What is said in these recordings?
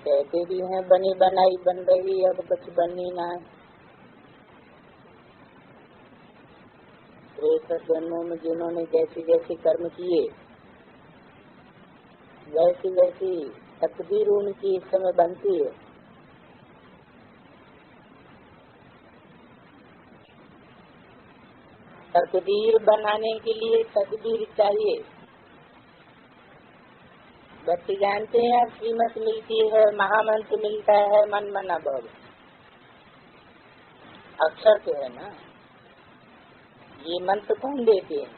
कहते भी हैं बनी बनाई बन रही, अब कुछ बनी ना। प्रेत जन्मों में जिन्होंने जैसी जैसी कर्म किए वैसी वैसी तकदीर उनकी इस समय बनती है। तकदीर बनाने के लिए तकदीर चाहिए। बच्चे जानते हैं श्रीमत मिलती है, महामंत्र मिलता है, मन मना भव, अक्षर तो है ना। ये मंत्र कौन देते हैं?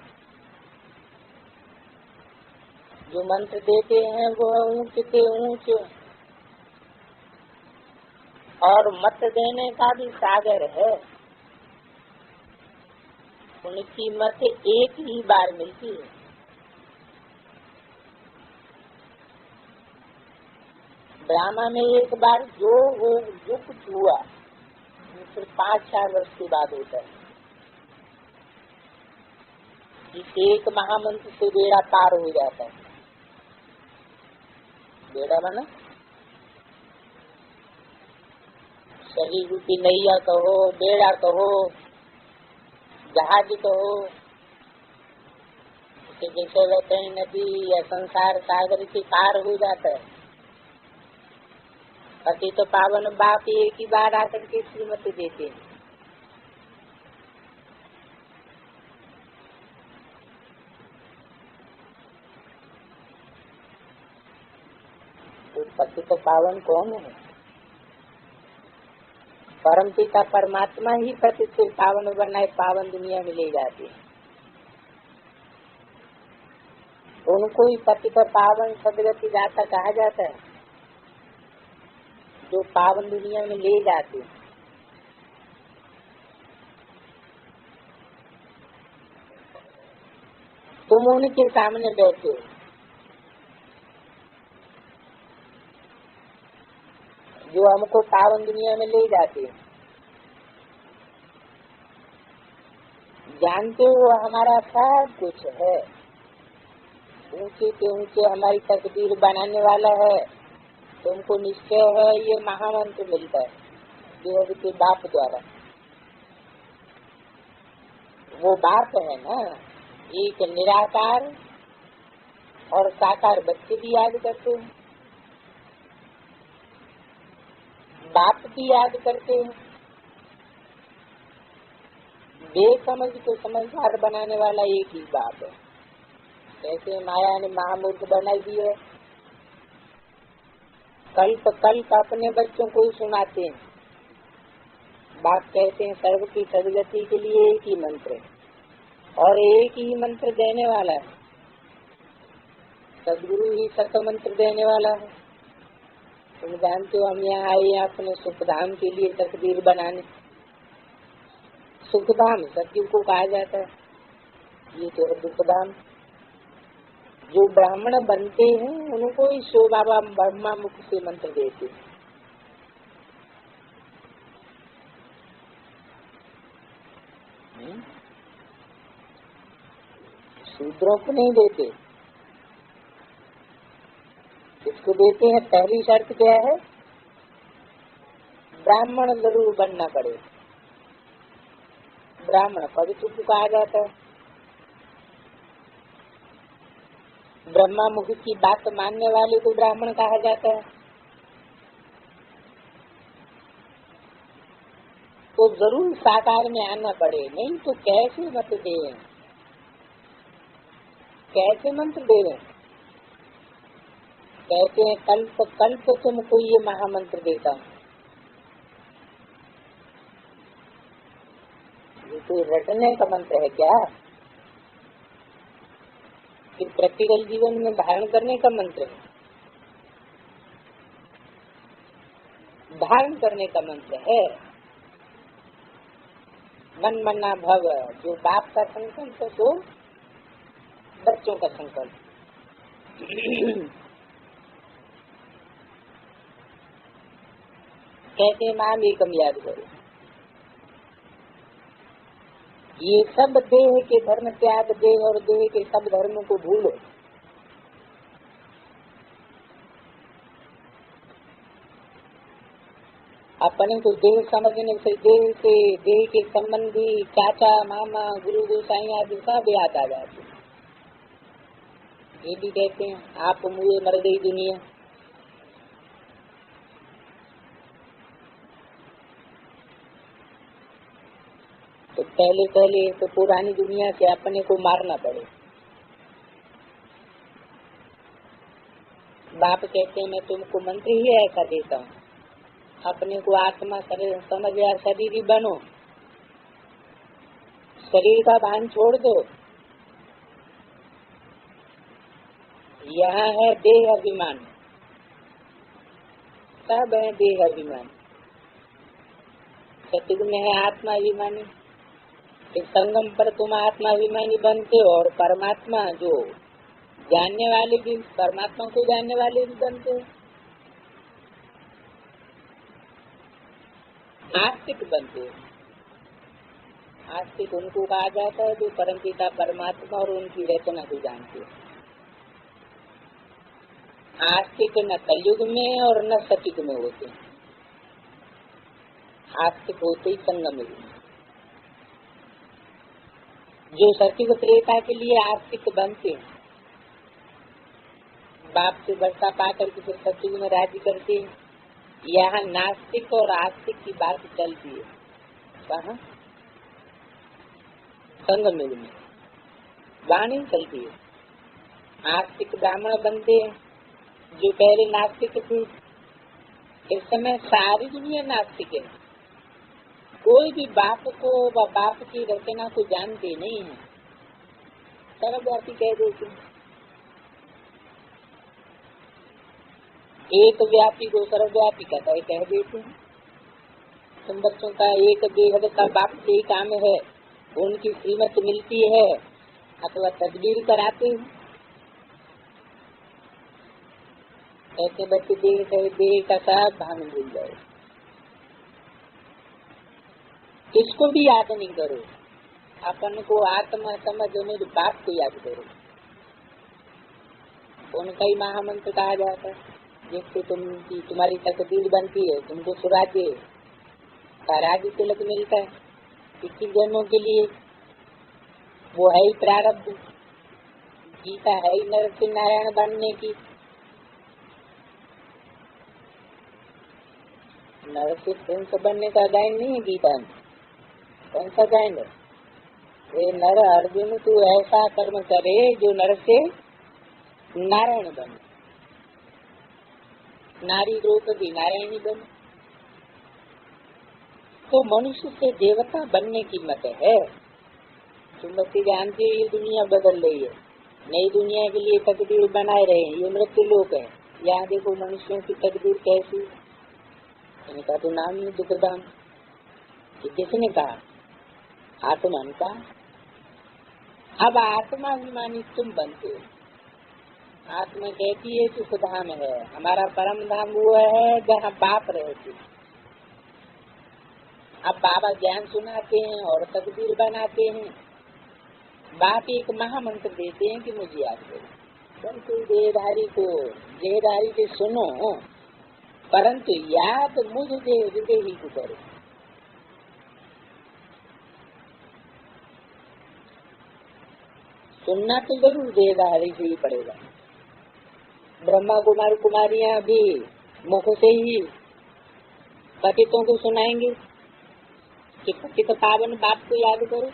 जो मंत्र देते हैं वो ऊंच के ऊंच, और मत देने का भी सागर है। उनकी मत एक ही बार मिलती है। ड्रामा में एक बार जो कुछ हुआ फिर 5-4 वर्ष के बाद होता है। इस एक महामंत्र से बेड़ा पार हो जाता है। बेड़ा माना शरीर रूपी नैया कहो, बेड़ा कहो, जहाज कहो, जैसे कहते हैं नदी या संसार सागर के पार हो जाता है। पति तो पावन बाप एक ही बार आकर के श्रीमती देते हैं। तो पति तो पावन कौन है? परम पिता परमात्मा ही पति से पावन बनाए, पावन दुनिया में ले जाते हैं। उनको ही पति का पावन सदगति दाता कहा जाता है, जो पावन दुनिया में ले जाते हैं। तुम उनके सामने बैठे हो, जो हमको पावन दुनिया में ले जाते हैं। जानते हो हमारा सब कुछ है, ऊंचे के ऊंचे हमारी तकदीर बनाने वाला है। तुमको निश्चय है ये महामंत्र मिलता है देव के बाप द्वारा। वो बाप है ना, एक निराकार और साकार बच्चे भी याद करते हैं, बाप भी याद करते हैं। बेसमझ को समझदार बनाने वाला एक ही बाप है। कैसे माया ने महामूर्ख बना दिया। कल्प कल्प अपने बच्चों को ही सुनाते हैं। बाप कहते हैं सर्व की सदगति के लिए एक ही मंत्र है, और एक ही मंत्र देने वाला है। सदगुरु ही सत मंत्र देने वाला है। तुम जानते हो हम यहाँ आए अपने सुखधाम के लिए तकदीर बनाने। सुखधाम सत्य को कहा जाता है, ये तो है दुखधाम। जो ब्राह्मण बनते हैं उनको ही शिव बाबा ब्रह्मा मुख से मंत्र देते हैं। शूद्रों को नहीं देते। किसको देते हैं? पहली शर्त क्या है? ब्राह्मण जरूर बनना पड़े। ब्राह्मण पवित्र को कहा जाता है। ब्रह्मा मुख की बात मानने वाले को ब्राह्मण कहा जाता है। तो जरूर साकार में आना पड़े, नहीं तो कैसे मत दे, कैसे मंत्र दे रहे? कहते हैं कल्प कल्प तुमको ये महामंत्र देता हूँ। ये कोई रटने का मंत्र है क्या? कि प्रैक्टिकल जीवन में धारण करने का मंत्र है? धारण करने का मंत्र है। मन मना भव, जो बाप का संकल्प है तो बच्चों का संकल्प। कहते हैं माम एकम याद करो। ये सब देह के धर्म त्याग दे और देह के सब धर्मों को भूलो। अपने को देह समझने से देह के संबंधी चाचा मामा गुरु गोसाई आदि सब याद आ जाते। ये भी कहते हैं आप मुझे मर गई दुनिया। तो पहले तो पुरानी दुनिया से अपने को मारना पड़े। बाप कहते हैं मैं तुमको मंत्र ही ऐसा देता हूँ, अपने को आत्मा समझ या शरीर ही बनो, शरीर का भान छोड़ दो। यहाँ है देह अभिमान, सब है देह अभिमान। सतयुग में है आत्मा अभिमानी। इस संगम पर तुम आत्मा अभिमानी बनते हो और परमात्मा जो जानने वाले भी, परमात्मा को जानने वाले भी बनते हो, आस्तिक बनते हो। आस्तिक उनको कहा जाता है जो परमपिता परमात्मा और उनकी रचना को जानते हो। आस्तिक न कलयुग में और न सतयुग में होते हैं, आस्तिक होते ही संगम में। जो सतयुग त्रेता के लिए आस्तिक बनते हैं, बाप से वर्षा पाकर के फिर सतयुग में राज्य करते हैं, यहाँ नास्तिक और आस्तिक की बात चलती है। कहाँ? संगम में वाणी चलती है। आस्तिक ब्राह्मण बनते हैं जो पहले नास्तिक थे। इस समय सारी दुनिया नास्तिक है, कोई भी बाप को व बाप की रचना को जानते नहीं है, सर्वव्यापी कह देते हैं। एक व्यापी को सर्वव्यापी कह देते हैं। तुम बच्चों का एक बेहद का बाप से ही काम है, उनकी कीमत मिलती है अथवा तदबीर कराते हैं। ऐसे बच्चे देह का सब भान भूल जाए। किसको भी याद नहीं करो, अपन को आत्मा समझ मेरे बाप को याद करो। उनका ही महामंत्र कहा जाता है, जिससे तुम्हारी तकदीर बनती है, तुमको सुराज्य का राज्य तिलक मिलता है 21 जन्मों के लिए। वो है ही प्रारब्ध। गीता है ही नरसिंह नारायण बनने की। नरसिंह बनने का गायन नहीं है गीता में। कौन सा गायन है? वे नर अर्जुन तू ऐसा कर्म करे जो नर से नारायण बने, नारी द्रौपदी नारायणी बने। तो मनुष्य से देवता बनने की मत है। तुम बच्चे जानते हो ये दुनिया बदल रही है, नई दुनिया के लिए तकदीर बनाए रहे हैं। ये मृत्यु लोक है, यहाँ देखो मनुष्यों की तकदीर कैसी। इनका तो नाम ही दुखधाम। किसने कहा? आत्मा का। अब आत्मा अभिमानी तुम बनते हो। आत्मा कहती है कि सुधाम है, हमारा परम धाम वो है जहाँ बाप रहते। अब बाबा ज्ञान सुनाते हैं और तकदीर बनाते हैं। बाप एक महामंत्र देते हैं कि मुझे याद करो। परंतु देहधारी से सुनो, परंतु याद मुझ देही को करो। सुनना तो जरूर देहधारी से ही पड़ेगा। ब्रह्मा कुमार कुमारियां भी मुख से ही पतितों को सुनाएंगे कि पतित पावन बाप को याद करो।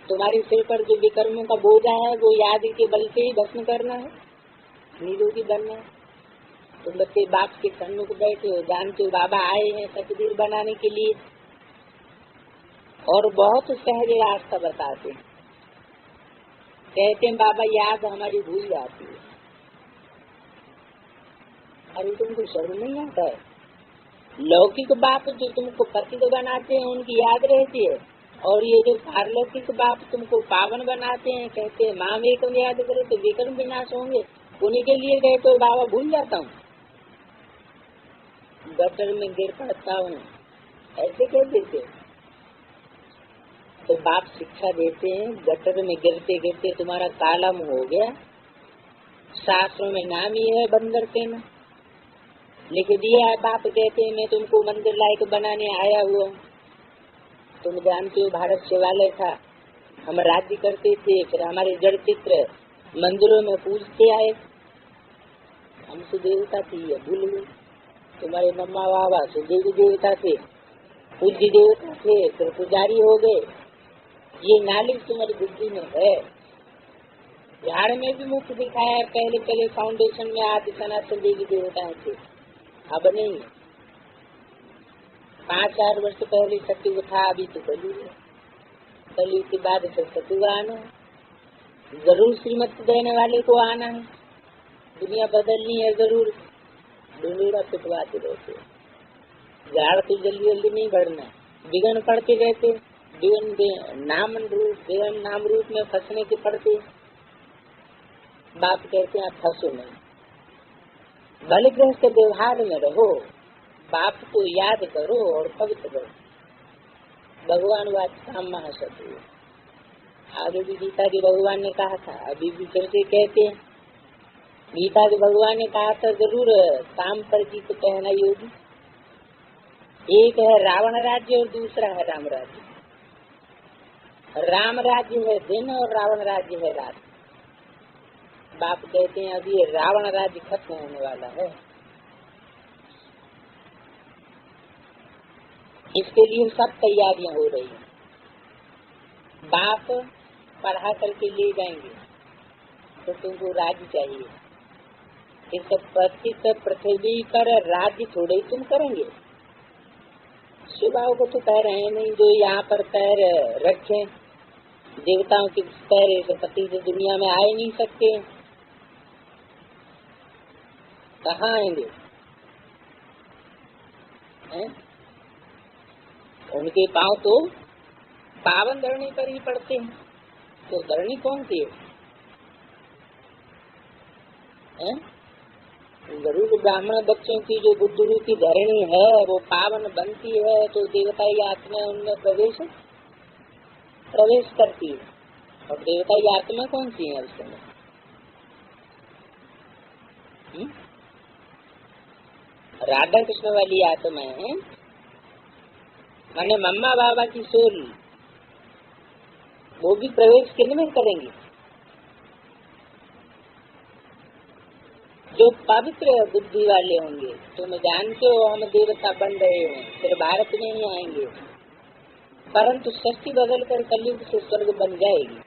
तुम्हारे सिर पर जो विकर्मों का बोझा है वो याद के बल से ही भस्म करना है, निरोगी बनना है। तुम बच्चे बाप के सन्मुख बैठे हो, जानते हो बाबा आए हैं तकदीर बनाने के लिए, और बहुत सहज रास्ता बताते हैं। कहते हैं बाबा याद हमारी भूल जाती है। अरे तुमको शर्म नहीं आता है? लौकिक बाप जो तुमको पतित बनाते हैं उनकी याद रहती है, और ये जो पारलौकिक बाप तुमको पावन बनाते हैं, कहते हैं माँ एकम याद करो तो विक्रम विनाश होंगे, उन्हीं के लिए कहते हो बाबा भूल जाता हूँ, गटर में गिर पड़ता हूँ, ऐसे कह देते। तो बाप शिक्षा देते हैं गटर में गिरते गिरते तुम्हारा काला मुंह हो गया। शास्त्रों में नाम ही है बंदर सेना, लिख दिया। बाप कहते हैं मैं तुमको मंदिर लायक बनाने आया हुआ। तुम जानते हो भारत शिवालय था, हम राज्य करते थे, फिर हमारे जड़ चित्र मंदिरों में पूजते आए। हमसे देवता थी, ये भूल गए। तुम्हारे मम्मा बाबा से देवी देवता थे, पूज्य देवता थे, फिर पुजारी हो गए। ये नॉलेज तुम्हारी बुद्धि में है। बिहार में भी मुख्य दिखाया है, पहले पहले फाउंडेशन में आदि सनातन देवी देवता थे, अब नहीं। 5-4 वर्ष पहले सत्युग था, अभी तो कलयुग है। कलयुग के बाद फिर सत्युग आना है। जरूर श्रीमत देने वाले को आना है, दुनिया बदलनी है जरूर। डुंडूरा पिटवाते रहते, झाड़ तो जल्दी जल्दी नहीं बढ़ना, बिगन पड़ते रहते, बिगन नाम रूप में फंसने के पड़ते। बाप कहते हैं फंसो नहीं, भले गृहस्थ व्यवहार में रहो, बाप को याद करो और पवित्र करो। भगवान वाचकाम महाशत्रु, आगे भी गीता के भगवान ने कहा था, अभी भी फिर से कहते हैं। गीता के भगवान ने कहा था जरूर, काम पर जीत कहना योगी। एक है रावण राज्य और दूसरा है राम राज्य। राम राज्य है दिन और रावण राज्य है रात। बाप कहते हैं अभी रावण राज्य खत्म होने वाला है, इसके लिए सब तैयारियां हो रही हैं। बाप पढ़ा करके ले जाएंगे तो तुमको राज्य चाहिए। इस पतित पृथ्वी पर राज्य थोड़े तुम करेंगे। शिवाओं को तो कह रहे हैं नहीं, जो यहाँ पर पैर रखे, देवताओं के पैर इस पति से दुनिया में आ ही नहीं सकते, कहाँ आएंगे? उनके पांव तो पावन धरनी पर ही पड़ते हैं, तो धरनी कौन सी है? जरूर ब्राह्मण बच्चों की जो बुद्धि की धरणी है वो पावन बनती है, तो देवता की आत्मा उनमें प्रवेश करती है। और देवता की आत्मा कौन सी है उस समय? राधा कृष्ण वाली आत्मा है, माने मम्मा बाबा की सोल, वो भी प्रवेश किनमें करेंगी? जो पवित्र बुद्धि वाले होंगे। तुम जानते हो हम देवता बन रहे हैं, फिर भारत में ही आएंगे, परंतु सृष्टि बदल कर कलयुग से स्वर्ग बन जाएगी।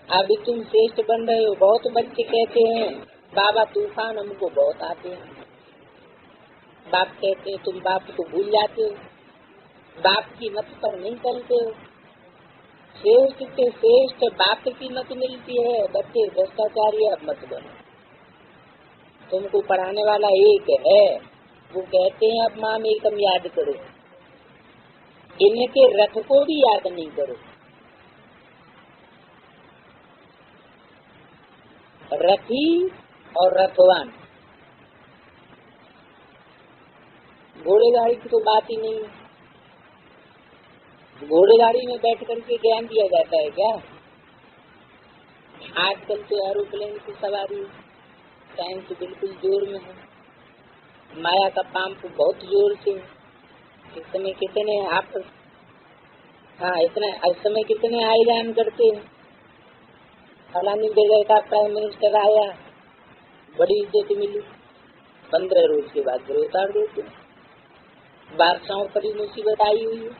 अभी तुम श्रेष्ठ बन रहे हो। बहुत बच्चे कहते हैं बाबा तूफान हमको बहुत आते हैं। बाप कहते हैं तुम बाप को भूल जाते हो, बाप की मत पर नहीं चलते हो। श्रेष्ठ से श्रेष्ठ बाप की मत मिलती है, बच्चे भ्रष्टाचारी अब मत बनो। तुमको पढ़ाने वाला एक है, वो कहते हैं अब माम एकम याद करो, इनके रथ को भी याद नहीं करो। रथी और रथवान, घोड़े गाड़ी की तो बात ही नहीं। घोड़े गाड़ी में बैठ करके ज्ञान दिया जाता है क्या? आजकल तो एरोप्लेन की सवारी, साइंस बिल्कुल जोर में है, माया का पंप बहुत जोर से। इस समय कितने आप इस समय कितने आयोजन करते हैं। फलानी जगह का प्राइम मिनिस्टर आया, बड़ी इज्जत मिली, 15 रोज के बाद फिर उतार देते। बादशाहों पर ही मुसीबत आई हुई है,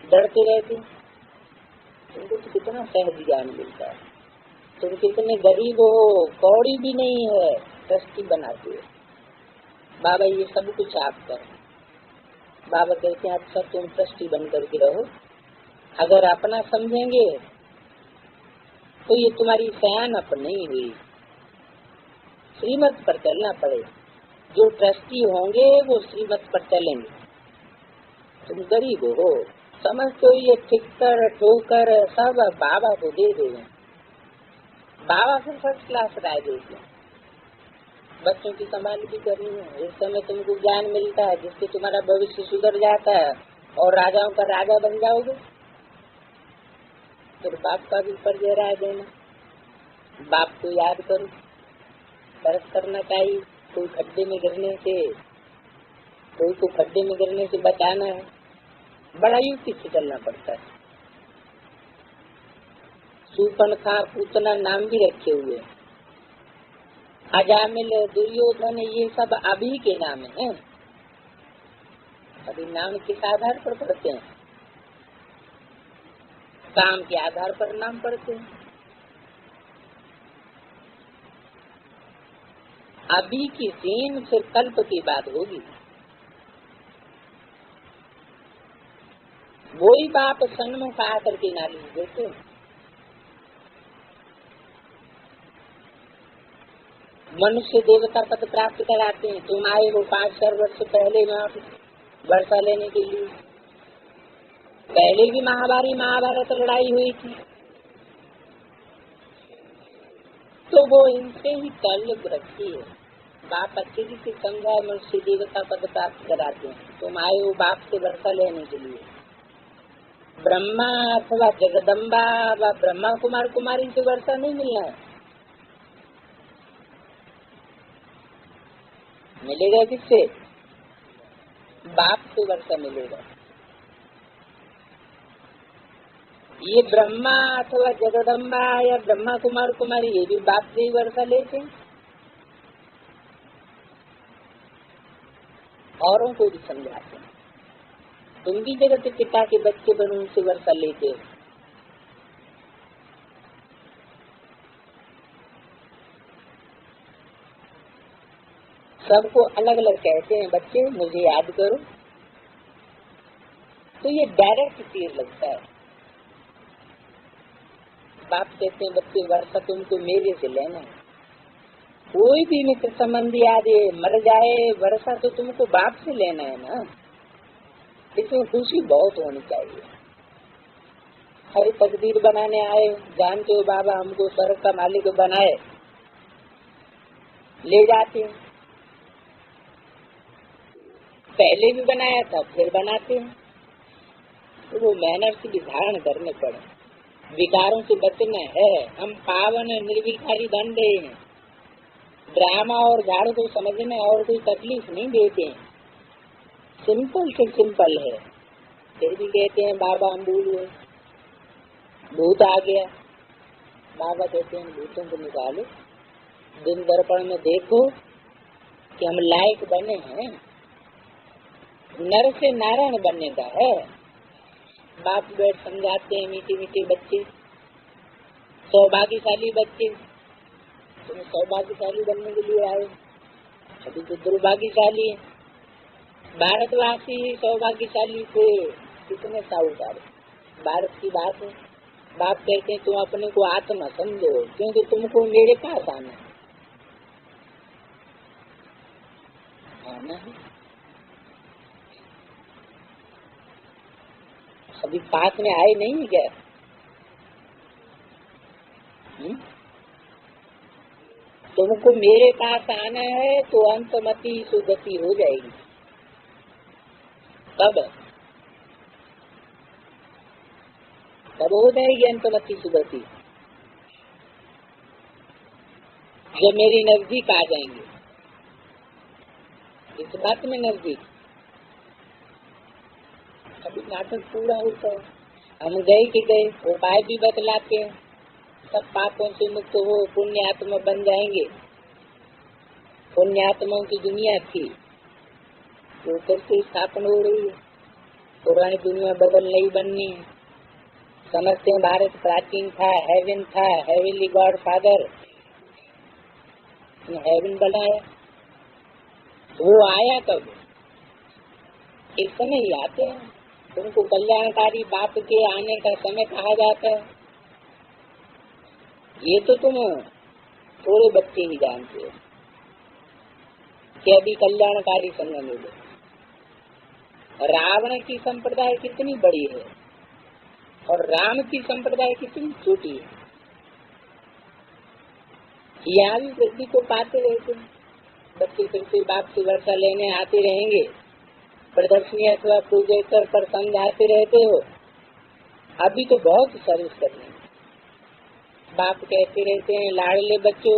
डरते रहते। तुमको तो कितना सहज ज्ञान मिलता है। तुम कितने गरीब हो, कौड़ी भी नहीं है, ट्रस्टी बनाते हो। बाबा ये सब कुछ आपका है। बाबा कहते हैं अच्छा तुम ट्रस्टी बन करके रहो, अगर अपना समझेंगे तो ये तुम्हारी सयानप नहीं हुई, श्रीमत पर चलना पड़े। जो ट्रस्टी होंगे वो श्रीमत पर चलेंगे। तुम गरीब हो, समझते हो ये ठिक्कर ठोकर सब बाबा को दे देंगे। बाबा फिर फर्स्ट क्लास राय देते हैं। बच्चों की संभाल भी करनी है। इस समय तुमको ज्ञान मिलता है जिससे तुम्हारा भविष्य सुधर जाता है और राजाओं का राजा बन जाओगे। फिर बाप का भी फर्ज राय देना, बाप को याद करो, दर्श करना चाहिए। कोई खड्डे में गिरने से, कोई को खड्डे में गिरने से बचाना है, बड़ा युक्ति से चलना पड़ता है। शूर्पणखा पूतना नाम भी रखे हुए, अजामिल, दुर्योधन, ये सब अभी के नाम हैं। अभी नाम किस आधार पर पढ़ते हैं? काम के आधार पर नाम पढ़ते हैं। अभी की सीन फिर कल्प की बात होगी। वही बाप सन्मुख आकर के नाली देते हैं। मनुष्य देवता पद प्राप्त कराते हैं। तुम आए हो 5,000 वर्ष पहले वर्षा लेने के लिए। पहले भी महाभारत लड़ाई हुई थी, तो वो इनसे ही ताल्लुक रखती है। बाप अच्छी से समझा, मनुष्य देवता पद प्राप्त कराते हैं। तुम आए हो बाप से वर्षा लेने के लिए। ब्रह्मा अथवा जगदम्बा व ब्रह्मा कुमार कुमारी से वर्षा नहीं मिलना है। मिलेगा किससे? बाप से वर्षा मिलेगा। ये ब्रह्मा अथवा जगदम्बा या ब्रह्मा कुमार कुमारी ये भी बाप से ही वर्षा लेते हैं। औरों को भी समझाते हैं। तुम भी जगत पिता के बच्चे बनो, उनसे वर्षा लेते हो। सबको अलग अलग कहते हैं, बच्चे मुझे याद करो। तो ये डायरेक्ट तीर लगता है। बाप कहते हैं बच्चे वर्षा तुमको मेरे से लेना है। कोई भी मित्र संबंधी आदि मर जाए, वर्षा तो तुमको बाप से लेना है ना। इसमें खुशी बहुत होनी चाहिए। हर तकदीर बनाने आए, जानते हो बाबा हमको स्वर्ग का मालिक बनाए, ले जाते हैं। पहले भी बनाया था, फिर बनाते हैं। तो वो मेहनत से भी धारण करने पड़े। विकारों से बचना है। हम पावन निर्विकारी दंड हैं। ड्रामा और झाड़ू को समझने और कोई तकलीफ नहीं देते हैं। सिंपल से सिंपल है। फिर भी कहते हैं बाबा हम भूल गए, भूत आ गया। बाबा कहते हैं भूतों को निकालो, दिन दर्पण में देखो कि हम लायक बने हैं। नर से नारायण बनने का है। बाप बैठ समझाते हैं, मीठे मीठे बच्चे, सौभाग्यशाली बच्चे। तुम सौभाग्यशाली बनने के लिए आए, अभी तो दुर्भाग्यशाली है। भारतवासी ही सौभाग्यशाली थे, कितने साहूकार। भारत की बात है। बाप कहते हैं तुम अपने को आत्मा समझो, क्योंकि तुमको मेरे पास आना है। अभी पास में आए नहीं क्या? तुमको मेरे पास आना है तो अंतमति सुगति हो जाएगी। तब हो जाएगी अंतमति सुगति, जब मेरी नजदीक आ जाएंगे। इस बात में नजदीक अभी नाटक पूरा होता है। हम गए कि गए, उपाय भी बतलाते हैं। सब पापों से मुक्त हो पुण्यात्मा बन जाएंगे। पुण्यात्माओं की दुनिया थी, तो फिर से स्थापना हो रही है। पुरानी दुनिया बदल नहीं बननी है। समझते हैं भारत प्राचीन था, हेवन था, हेवनली गॉड फादर हेवन बनाया। वो आया कब? एक समय ही आते हैं। उनको कल्याणकारी बाप के आने का समय कहा जाता है। ये तो तुम थोड़े बच्चे ही जानते हो कि अभी कल्याणकारी समय मिले। रावण की संप्रदाय कितनी बड़ी है और राम की संप्रदाय कितनी छोटी है। यहाँ भी वृद्धि को पाते रहते हैं। बच्चे फिर से बाप से वर्षा लेने आते रहेंगे। प्रदर्शनी अथवा प्रोजेक्टर पर समझाते रहते हो। अभी तो बहुत सर्विस करनी है। बाप कहते रहते हैं लाडले बच्चों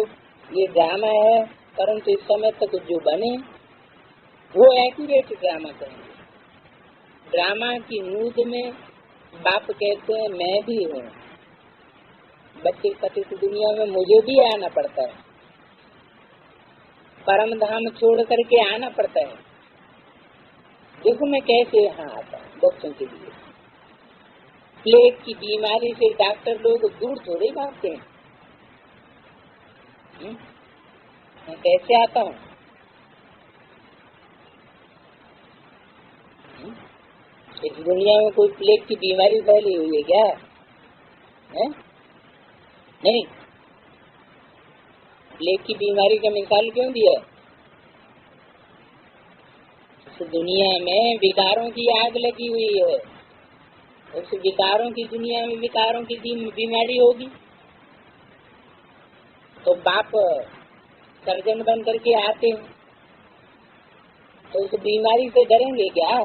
ये ड्रामा है, परंतु इस समय तक जो बने वो एक्यूरेट ड्रामा करेंगे। ड्रामा की मूड में बाप कहते हैं मैं भी हूँ, बच्चे पतित दुनिया में मुझे भी आना पड़ता है, परम धाम छोड़ करके आना पड़ता है। देखो मैं कैसे यहाँ आता हूँ बच्चों के लिए। प्लेग की बीमारी से डॉक्टर लोग दूर थोड़े भागते हैं। मैं कैसे आता हूँ? इस दुनिया में कोई प्लेग की बीमारी फैली हुई है क्या? है? नहीं। प्लेग की बीमारी का मिसाल क्यों दिया? इस दुनिया में विकारों की आग लगी हुई है। उस विकारों की दुनिया में विकारों की बीमारी होगी तो बाप सर्जन बन करके आते हैं, तो उस बीमारी से डरेंगे क्या?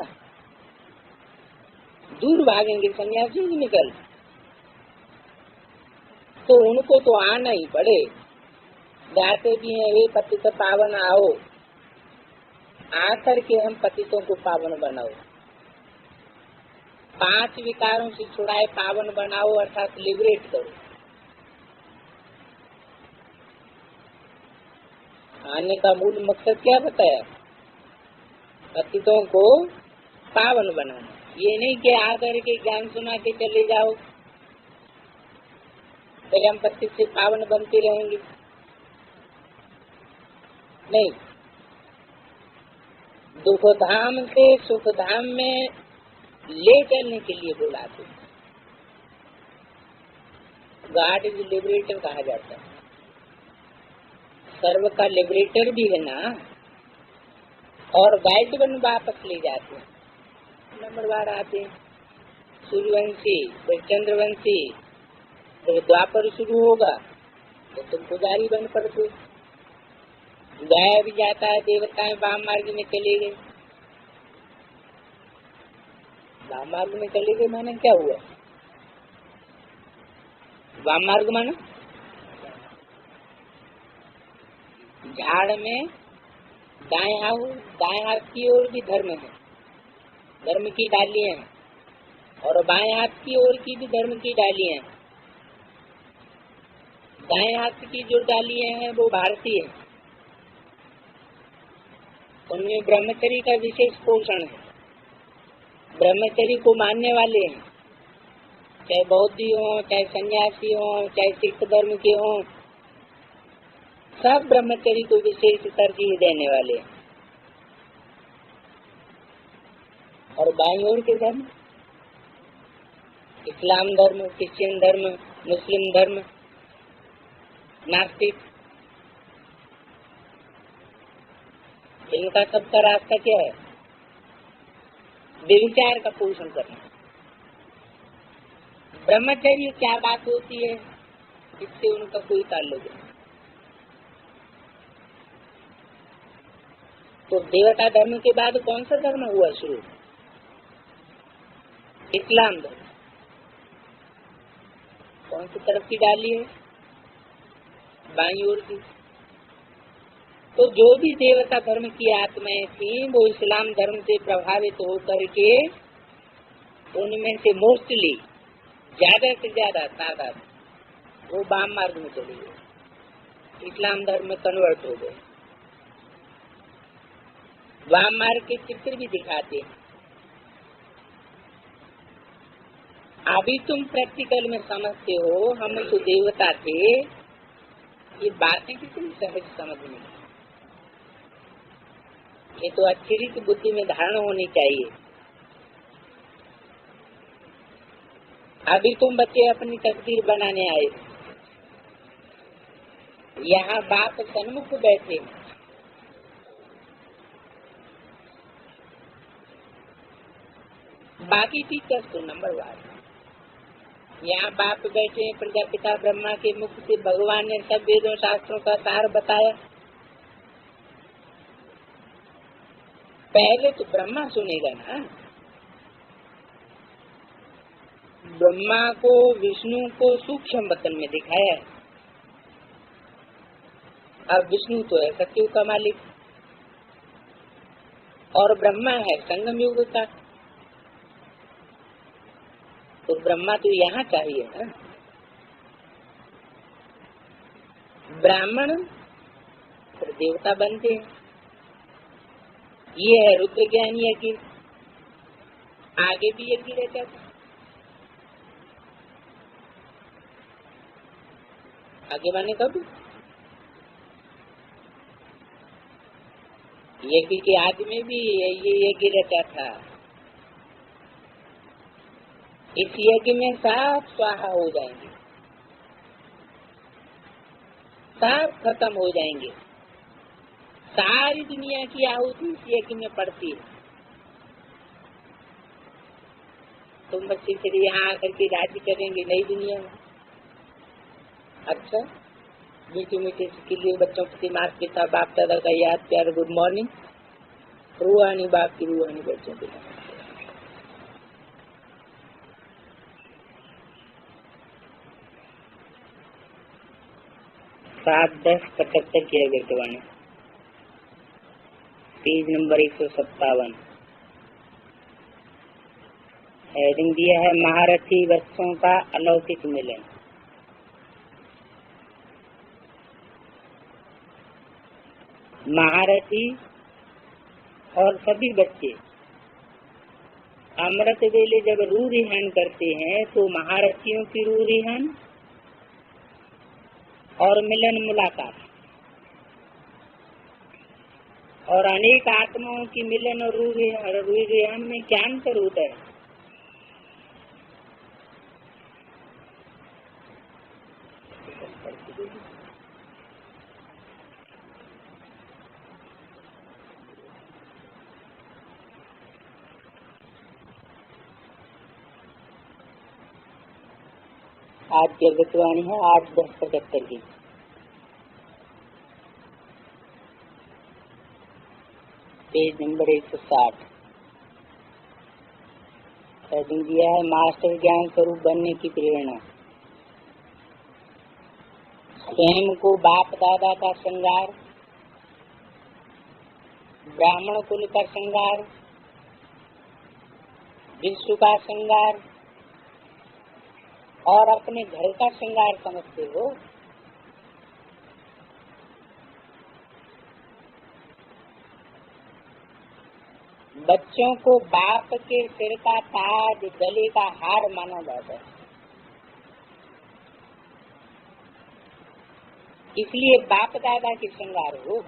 दूर भागेंगे सन्यासी ही निकल। तो उनको तो आना ही पड़े। गाते भी हैं हे पतित पावन आओ, आकर के हम पतितों को पावन बनाओ। 5 विकारों से छुड़ाए पावन बनाओ, अर्थात लिबरेट करो। आने का मूल मकसद क्या बताया? पतितों को पावन बनाना। ये नहीं कि आकर के ज्ञान सुना के चले जाओ, फिर हम पतित से पावन बनते रहेंगे। नहीं, दुख धाम से सुख धाम में ले चलने के लिए बुलाते। गॉड इज लिबरेटर कहा जाता है। सर्व का लिबरेटर भी है ना, और गाइड बन वापस ले जाते हैं। नंबरवार आते हैं, सूर्यवंशी फिर चंद्रवंशी, फिर द्वापर शुरू होगा तो तुम पुजारी बन पड़ते। गाया भी जाता है, देवताएं वाम मार्ग में चले गए। वाम मार्ग में चले गए माने क्या हुआ? वाम मार्ग माने झाड़ में दाएं हाथ की ओर भी धर्म है, धर्म की डालियां हैं, और बाएं हाथ की ओर की भी धर्म की डालियां हैं। दाएं हाथ की जो डालियां हैं वो भारतीय है, उनमें ब्रह्मचर्य का विशेष पोषण है। ब्रह्मचर्य को मानने वाले हैं, चाहे बौद्धी हो, चाहे सन्यासी हो, चाहे सिख धर्म के हो, सब ब्रह्मचर्य को विशेष तरजीह देने वाले हैं। और बाईं ओर के धर्म, इस्लाम धर्म, क्रिश्चियन धर्म, मुस्लिम धर्म, नास्तिक, इनका सबका रास्ता क्या है? व्यभिचार का पोषण करना। ब्रह्मचर्य क्या बात होती है, इससे उनका कोई ताल्लुक नहीं। तो देवता धर्म के बाद कौन सा धर्म हुआ शुरू? इस्लाम धर्म। कौन सी तरफ की डाली है? बाईं ओर की। तो जो भी देवता धर्म की आत्माएं थी वो इस्लाम धर्म से प्रभावित होकर के उनमें से मोस्टली ज्यादा से ज्यादा तादाद वो वाम मार्ग में चले गए, इस्लाम धर्म में कन्वर्ट हो गए। वाम मार्ग के चित्र भी दिखाते हैं। अभी तुम प्रैक्टिकल में समझते हो, हम तो देवता थे, ये बातें कितनी सहज समझ में, ये तो अच्छी रीति बुद्धि में धारणा होनी चाहिए। अभी तुम बच्चे अपनी तकदीर बनाने आए, यहाँ बाप सन्मुख बैठे, बाकी टीचर्स तो नंबर 1। यहाँ बाप बैठे, प्रजापिता ब्रह्मा के मुख से भगवान ने सब वेदों शास्त्रों का सार बताया। पहले तो ब्रह्मा सुनेगा ना। ब्रह्मा को विष्णु को सूक्ष्म वतन में दिखाया है, अब विष्णु तो है सतयुग का मालिक और ब्रह्मा है संगम युग का, तो ब्रह्मा तो यहाँ चाहिए ना। ब्राह्मण फिर देवता बनते हैं। ये है रुद्र ज्ञान यज्ञ, आगे भी यज्ञ रहता था। आगे माने कब? यज्ञ के आदि में भी ये यज्ञ रहता था। इस यज्ञ में सब स्वाहा हो जाएंगे, सब खत्म हो जाएंगे। सारी दुनिया की आहुति इस यज्ञ में पड़ती है। तुम बच्चे फिर यहाँ आकर के राज्य करेंगे नई दुनिया में। अच्छा, मीठे मीठे के लिए बच्चों के माता पिता बाप दादा का याद प्यार गुड मॉर्निंग। रूहानी बाप की रूहानी बच्चों के 7-10-75 की अगरवाणी, पेज नंबर 157। हेडिंग दिया है महारथी वत्सों का अलौकिक मिलन। महारथी और सभी बच्चे अमृत वेले जब रूह रिहान करते हैं तो महारथियों की रूह रिहान और मिलन मुलाकात और अनेक आत्माओं की मिलन और रूह रिहान में क्या अंतर होता है? आज की अगरवाणी है 8-10-75 की, पेज नंबर 160। हेडिंग दिया है मास्टर ज्ञान स्वरूप बनने की प्रेरणा। स्वयं को बाप दादा का श्रृंगार, ब्राह्मण कुल का श्रृंगार, विश्व का श्रृंगार और अपने घर का श्रृंगार समझते हो। बच्चों को बाप के सिर का ताज गले का हार माना जाता है, इसलिए बाप दादा के श्रृंगार हो।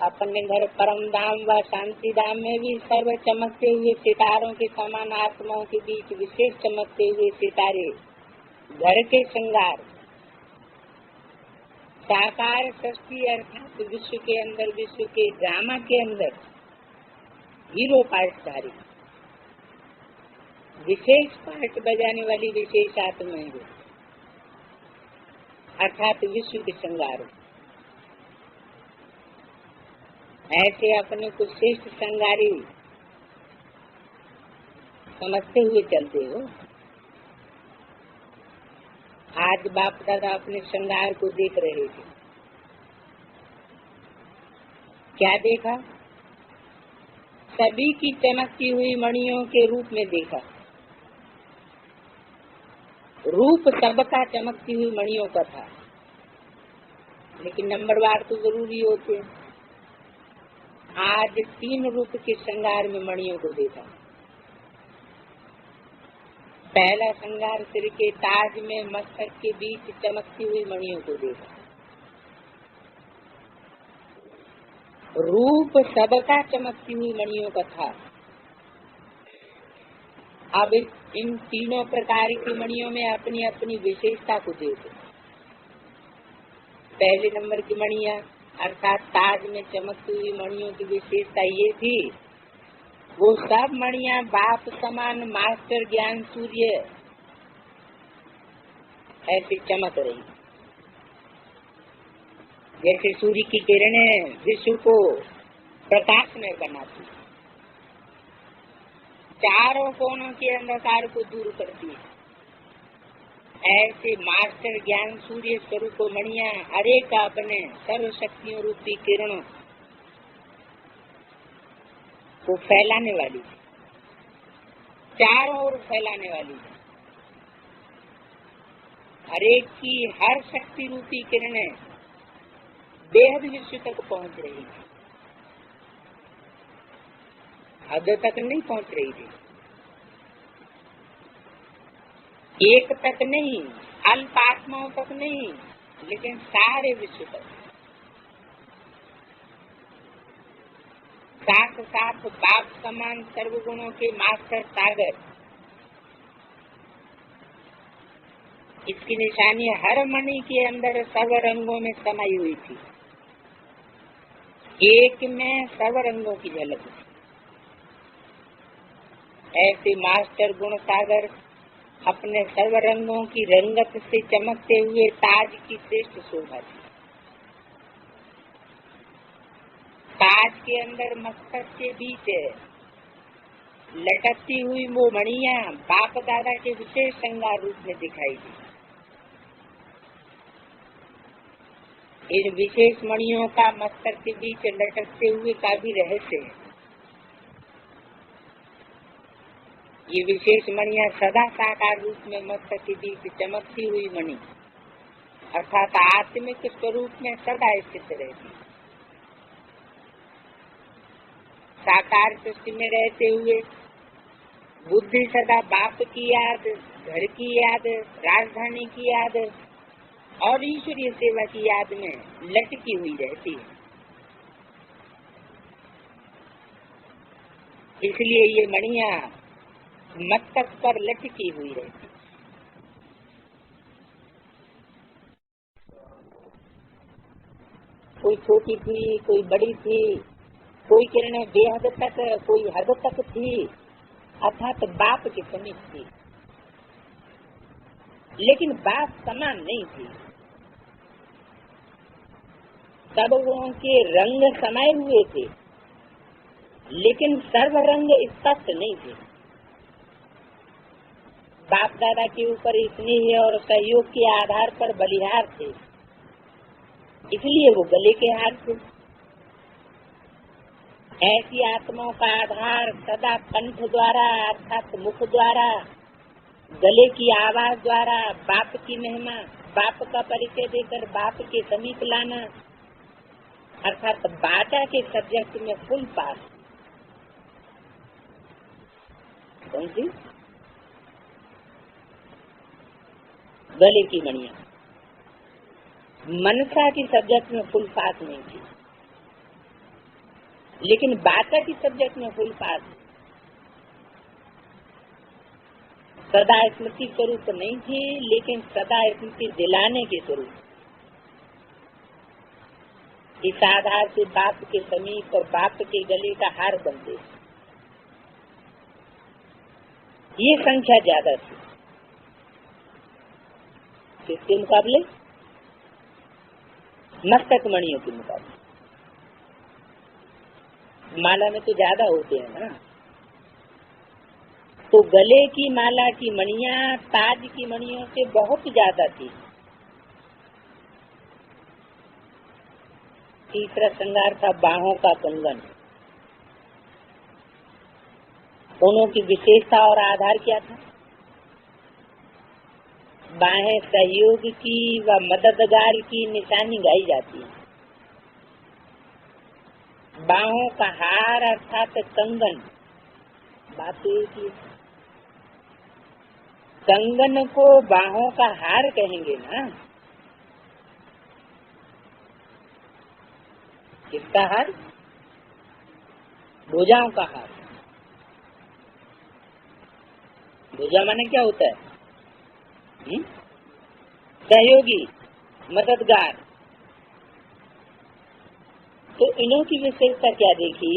अपने घर परम धाम व शांति धाम में भी सर्व चमकते हुए सितारों के समान आत्माओं के बीच विशेष चमकते हुए सितारे घर के श्रृंगार। साकार सृष्टि अर्थात विश्व के अंदर, विश्व के ड्रामा के अंदर हीरो पार्टधारी विशेष पार्ट बजाने वाली विशेष आत्माएं अर्थात विश्व के श्रृंगार। ऐसे अपने कुछ श्रेष्ठ श्रृंगारी समझते हुए चलते हो। आज बाप दादा अपने श्रृंगार को देख रहे थे। क्या देखा? सभी की चमकती हुई मणियों के रूप में देखा। रूप सबका चमकती हुई मणियों का था, लेकिन नंबरवार तो जरूरी होते हैं। आज 3 रूप के श्रृंगार में मणियों को देखा। पहला श्रृंगार सिर के ताज में मस्तक के बीच चमकती हुई मणियों को देखा। रूप सबका चमकती हुई मणियों का था। अब इन तीनों प्रकार की मणियों में अपनी अपनी विशेषता को देखो। पहले नंबर की मणियां अर्थात ताज में चमकती हुई मणियों की विशेषता ये थी, वो सब मणियां बाप समान मास्टर ज्ञान सूर्य ऐसे चमक रही, जैसे सूर्य की किरणें विश्व को प्रकाशमय बनाती, चारों कोनों के अंधकार को दूर करती है। ऐसे मास्टर ज्ञान सूर्य स्वरूप मणिया हरे का अपने सर्व शक्तियों रूपी किरणों को फैलाने वाली, चारों ओर फैलाने वाली, हरेक की हर शक्ति रूपी किरणें बेहद विश्व तक पहुंच रही थी, हद तक नहीं पहुंच रही थी, एक तक नहीं, अल्प आत्माओं तक नहीं, लेकिन सारे विश्व तक। साथ साथ बाप समान सर्वगुणों के मास्टर सागर, इसकी निशानी हर मणि के अंदर सर्व रंगों में समाई हुई थी, एक में सर्व रंगों की झलक थी। ऐसे मास्टर गुण सागर अपने सर्व रंगों की रंगत से चमकते हुए ताज की श्रेष्ठ शोभा थी। ताज के अंदर मस्तक के बीच लटकती हुई वो मणियां बाप दादा के विशेष श्रृंगार रूप में दिखाई दी। इन विशेष मणियों का मस्तक के बीच लटकते हुए का भी रहस्य है। ये विशेष मणियां सदा साकार रूप में मस्तक के बीच चमकती हुई मणि अर्थात आत्मिक स्वरूप में सदा स्थित रहती। साकार सृष्टि में रहते हुए बुद्धि सदा बाप की याद, घर की याद, राजधानी की याद और ईश्वरीय सेवा की याद में लटकी हुई रहती है। इसलिए ये मणियां मस्तक पर लटकी हुई रहती। कोई छोटी थी, कोई बड़ी थी, कोई किरणें बेहद तक, कोई हद तक थी, अर्थात बाप के समीप थी, लेकिन बाप समान नहीं थी। सब गुणों के रंग समाये हुए थे, लेकिन सर्व रंग स्पष्ट नहीं थे। बाप दादा के ऊपर स्नेह और सहयोग के आधार पर बलिहार थे, इसलिए वो गले के हार थे। ऐसी आत्माओं का आधार सदा कंठ द्वारा अर्थात मुख द्वारा, गले की आवाज द्वारा बाप की महिमा, बाप का परिचय देकर बाप के समीप लाना, अर्थात बाटा के सब्जेक्ट में फुल पास। कौन सी? गले की मणियां। मनसा की सब्जेक्ट में फुल पास नहीं थी, लेकिन बाटा की सब्जेक्ट में फुल पास। सदा स्मृति स्वरूप नहीं थी, लेकिन सदा स्मृति दिलाने के स्वरूप। इस आधार से बाप के समीप और बाप के गले का हार बनते। ये संख्या ज्यादा थी किसके मुकाबले? मस्तक मणियों के मुकाबले। माला में तो ज्यादा होते हैं ना, तो गले की माला की मणियां ताज की मणियों से बहुत ज्यादा थी। तीसरा श्रृंगार था बाहों का कंगन। दोनों की विशेषता और आधार क्या था? बाहें सहयोग की व मददगार की निशानी गाई जाती है। बाहों का हार अर्थात कंगन, बात एक ही। कंगन को बाहों का हार कहेंगे ना। किसका हार? भुजाओं का हार। भुजा माने क्या होता है? सहयोगी, मददगार। तो इन्हों की विशेषता क्या देखी?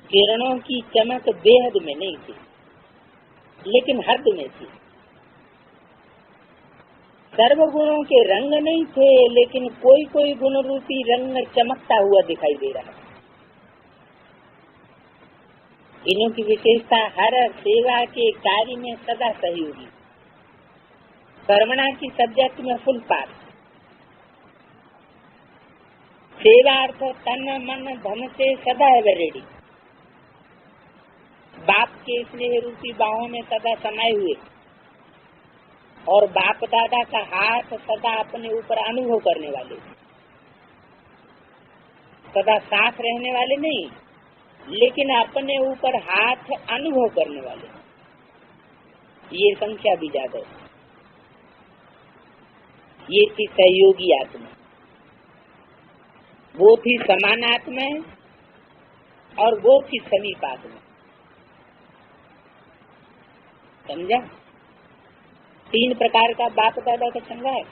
किरणों की चमक बेहद में नहीं थी, लेकिन हद में थी। सर्व गुणों के रंग नहीं थे, लेकिन कोई कोई गुण रूपी रंग चमकता हुआ दिखाई दे रहा है। इन्हों की विशेषता हर सेवा के कार्य में सदा सहयोगी, कर्मणा की सब्जेक्ट में फुल पास, सेवा अर्थ तन मन धन से सदा है रेडी, बाप के स्नेह रूपी बाहों में सदा समाये हुए और बाप दादा का हाथ सदा अपने ऊपर अनुभव करने वाले, सदा साथ रहने वाले नहीं लेकिन अपने ऊपर हाथ अनुभव करने वाले, ये संख्या भी ज्यादा है। ये थी सहयोगी आत्मा, वो थी समान आत्मा और वो थी समीप आत्मा। समझा? 3 प्रकार का बाप दादा का संग है।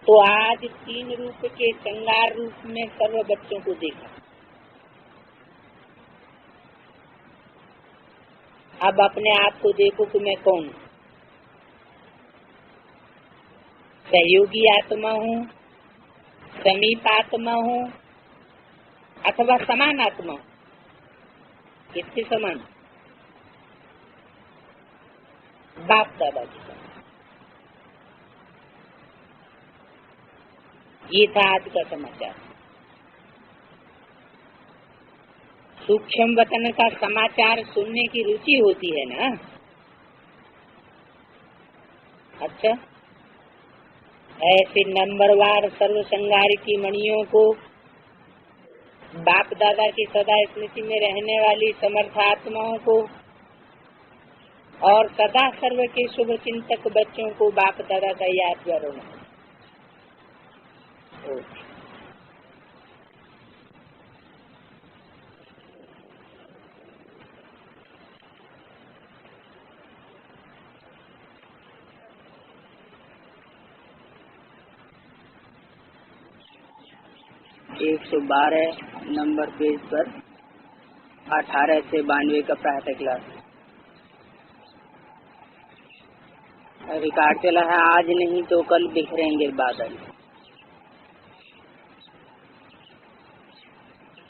तो आज 3 रूप के श्रृंगार रूप में सर्व बच्चों को देखा। अब अपने आप को देखो कि मैं कौन हूँ। सहयोगी आत्मा हूँ, समीप आत्मा हूँ अथवा समान आत्मा हूँ। किसके समान? बाप दादा के समान। ये था आज का समाचार। सूक्ष्म वतन का समाचार सुनने की रुचि होती है ना। अच्छा, ऐसे नंबरवार सर्व संगार की मणियों को, बाप दादा की सदा स्मृति में रहने वाली समर्थ आत्माओं को और सदा सर्व के शुभ चिंतक बच्चों को बाप दादा का याद करो। 112 नंबर पेज पर 18 से 92 का प्रातः क्लास रिकॉर्ड चला है। आज नहीं तो कल बिखरेंगे बादल।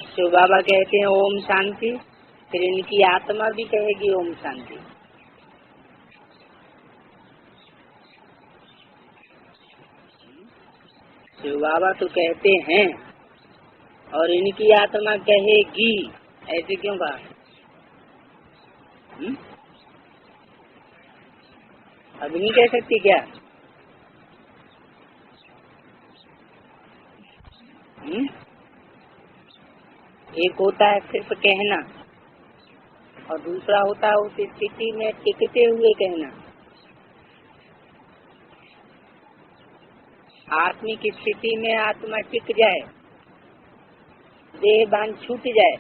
शिव बाबा कहते हैं ओम शांति, फिर इनकी आत्मा भी कहेगी ओम शांति। शिव बाबा तो कहते हैं और इनकी आत्मा कहेगी, ऐसे क्यों कहा? अब नहीं कह सकती क्या? एक होता है सिर्फ कहना और दूसरा होता है उस स्थिति में टिकते हुए कहना। आत्मिक स्थिति में आत्मा टिक जाए, देह बांध छूट जाए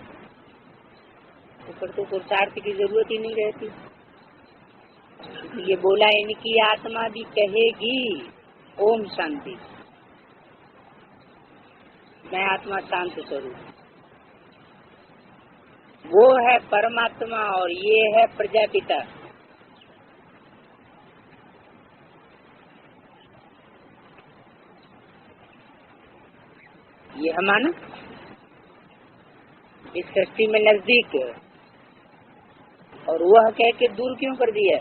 तो फिर तो पुरुषार्थ की जरूरत ही नहीं रहती। ये बोला इनकी आत्मा भी कहेगी ओम शांति। मैं आत्मा शांत स्वरूप, वो है परमात्मा और ये है प्रजापिता। ये हमारा इस सृष्टि में नजदीक और वह कह के दूर क्यों कर दिया?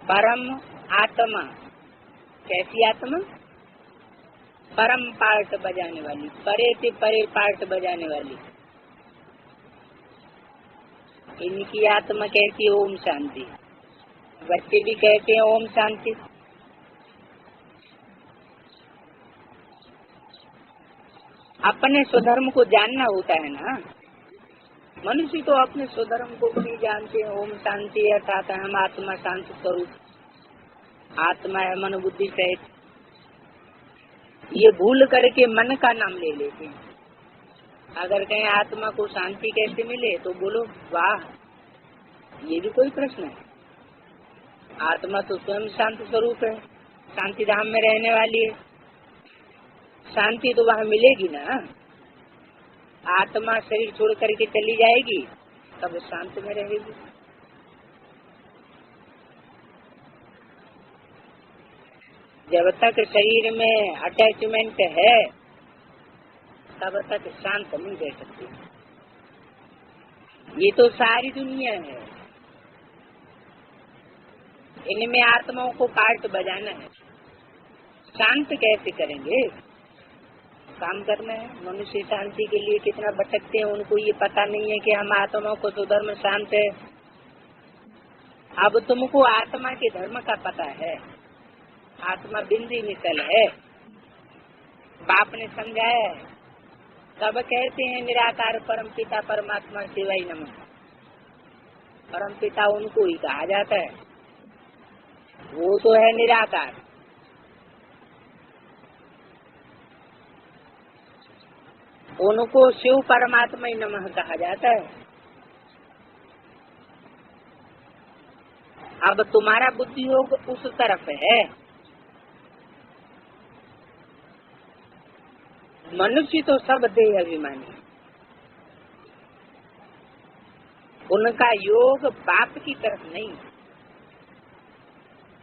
परम आत्मा। कैसी आत्मा? परम पार्ट बजाने वाली, परे से परे पार्ट बजाने वाली। इनकी आत्मा कहती है ओम शांति। बच्चे भी कहते हैं ओम शांति। अपने स्वधर्म को जानना होता है ना। मनुष्य तो अपने स्वधर्म को भी जानते हैं। ओम शांति अर्थात हम आत्मा शांत स्वरूप, आत्मा है मन बुद्धि सहित। ये भूल करके मन का नाम ले लेते हैं। अगर कहीं आत्मा को शांति कैसे मिले तो बोलो वाह, ये भी कोई प्रश्न है? आत्मा तो स्वयं शांत स्वरूप है, शांति धाम में रहने वाली है। शांति तो वहाँ मिलेगी ना। आत्मा शरीर छोड़ करके चली जाएगी तब शांत में रहेगी। जब तक शरीर में अटैचमेंट है तब तक शांत नहीं रह सकते। ये तो सारी दुनिया है, इनमें आत्माओं को पार्ट बजाना है, शांत कैसे करेंगे? काम करना है। मनुष्य शांति के लिए कितना भटकते हैं, उनको ये पता नहीं है कि हम आत्माओं को तो धर्म शांत है। अब तुमको आत्मा के धर्म का पता है, आत्मा बिंदी मिसल है, बाप ने समझाया है। सब कहते हैं निराकार परम पिता परमात्मा शिवाय नमः। परम पिता उनको ही कहा जाता है, वो तो है निराकार। उनको शिव परमात्मा ही नमः कहा जाता है। अब तुम्हारा बुद्धि योग उस तरफ है। मनुष्य तो सब देह अभिमानी, उनका योग बाप की तरफ नहीं।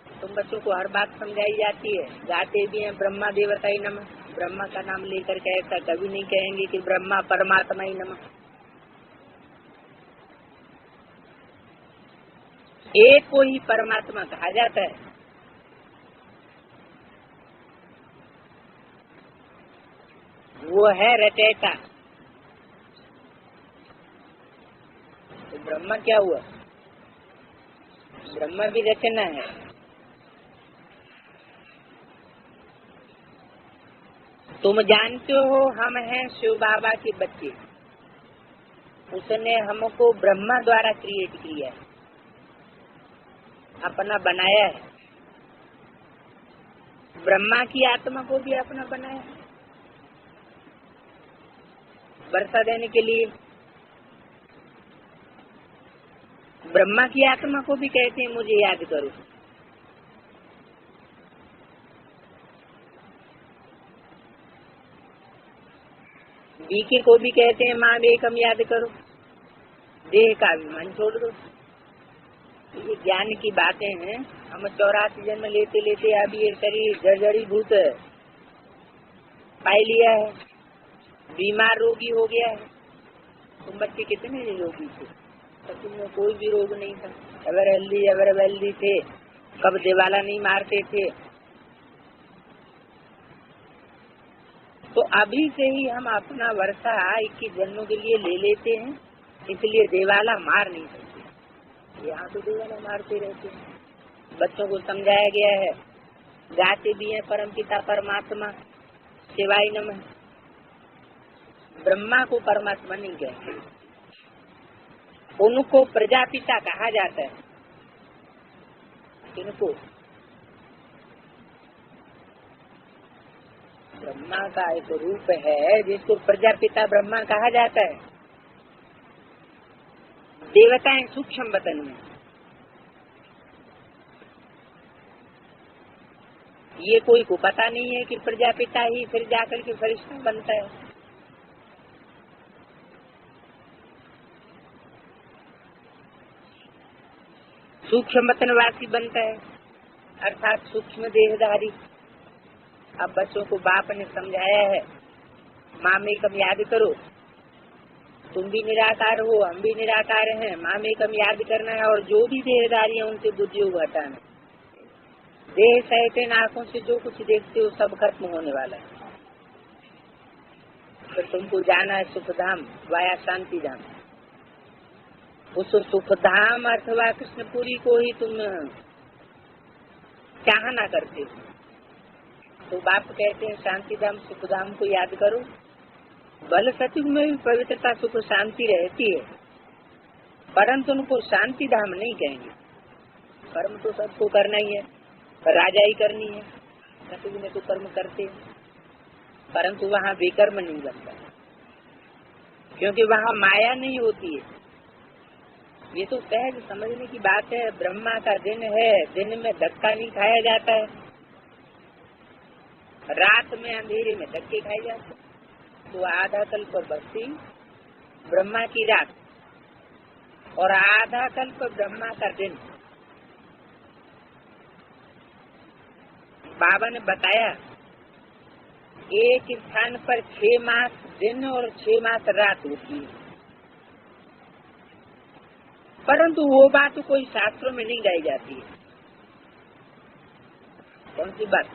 तुम बच्चों को हर बात समझाई जाती है, गाते भी हैं ब्रह्मा देवता ही नमः। ब्रह्मा का नाम लेकर के ऐसा कभी नहीं कहेंगे कि ब्रह्मा परमात्मा ही नमः। एक को ही परमात्मा कहा जाता है। वो है रचयिता। तो ब्रह्मा क्या हुआ? ब्रह्मा भी रचना है। तुम जानते हो हम हैं शिव बाबा के बच्चे। उसने हमको ब्रह्मा द्वारा क्रिएट किया है, अपना बनाया है। ब्रह्मा की आत्मा को भी अपना बनाया है, वर्षा देने के लिए। ब्रह्मा की आत्मा को भी कहते हैं मुझे याद करो। बीके को भी कहते हैं माँ एकम याद करो। देह का अभिमान छोड़ दो। ये ज्ञान की बातें हैं। हम 84 जन्म लेते लेते अब ये शरीर जर्जरी भूत पाई लिया है, बीमार रोगी हो गया है। तुम बच्चे कितने रोगी थे, तो तुम्हें कोई भी रोग नहीं था, एवर हेल्दी थे, कब दिवाला नहीं मारते थे। तो अभी से ही हम अपना वर्षा 21 जन्मों के लिए ले लेते हैं, इसलिए दिवाला मार नहीं सकते। यहाँ तो दिवाला मारते रहते हैं। बच्चों को समझाया गया है, गाते भी हैं परम पिता परमात्मा शिवाय नमः। ब्रह्मा को परमात्मा नहीं कहते, उनको प्रजापिता कहा जाता है। इनको ब्रह्मा का एक रूप है जिसको प्रजापिता ब्रह्मा कहा जाता है। देवताएं सूक्ष्म वतन में, ये कोई को पता नहीं है कि प्रजापिता ही फिर जाकर के फरिश्ता बनता है। सूक्ष्म वतनवासी बनता है, अर्थात सूक्ष्म देहधारी। अब बच्चों को बाप ने समझाया है, मामेकम याद करो। तुम भी निराकार हो, हम भी निराकार हैं। मामेकम याद करना है, और जो भी देहधारी है उनसे बुद्धि को हटाना। देह सहित आंखों से जो कुछ देखते हो सब खत्म होने वाला है। तो तुमको जाना है सुखधाम वाया शांति धाम। उस सुखधाम अथवा कृष्णपुरी को ही तुम चाहना करते हो। तो बाप कहते हैं शांति धाम सुखधाम को याद करो। बल सतयुग में भी पवित्रता सुख शांति रहती है, परंतु उनको शांति धाम नहीं कहेंगे। कर्म तो सबको करना ही है, राजा ही करनी है। सतयुग में तो कर्म करते हैं, परंतु वहाँ बेकर्म नहीं बनता, क्योंकि वहाँ माया नहीं होती है। ये तो सहज समझने की बात है। ब्रह्मा का दिन है, दिन में धक्का नहीं खाया जाता है, रात में अंधेरे में धक्के खाए जाते। तो आधा कल्प बस्ती ब्रह्मा की रात और आधा कल्प ब्रह्मा का दिन। बाबा ने बताया एक स्थान पर 6 मास दिन और 6 मास रात होती है, परंतु वो बात कोई शास्त्रों में नहीं गाई जाती है। कौन सी बात?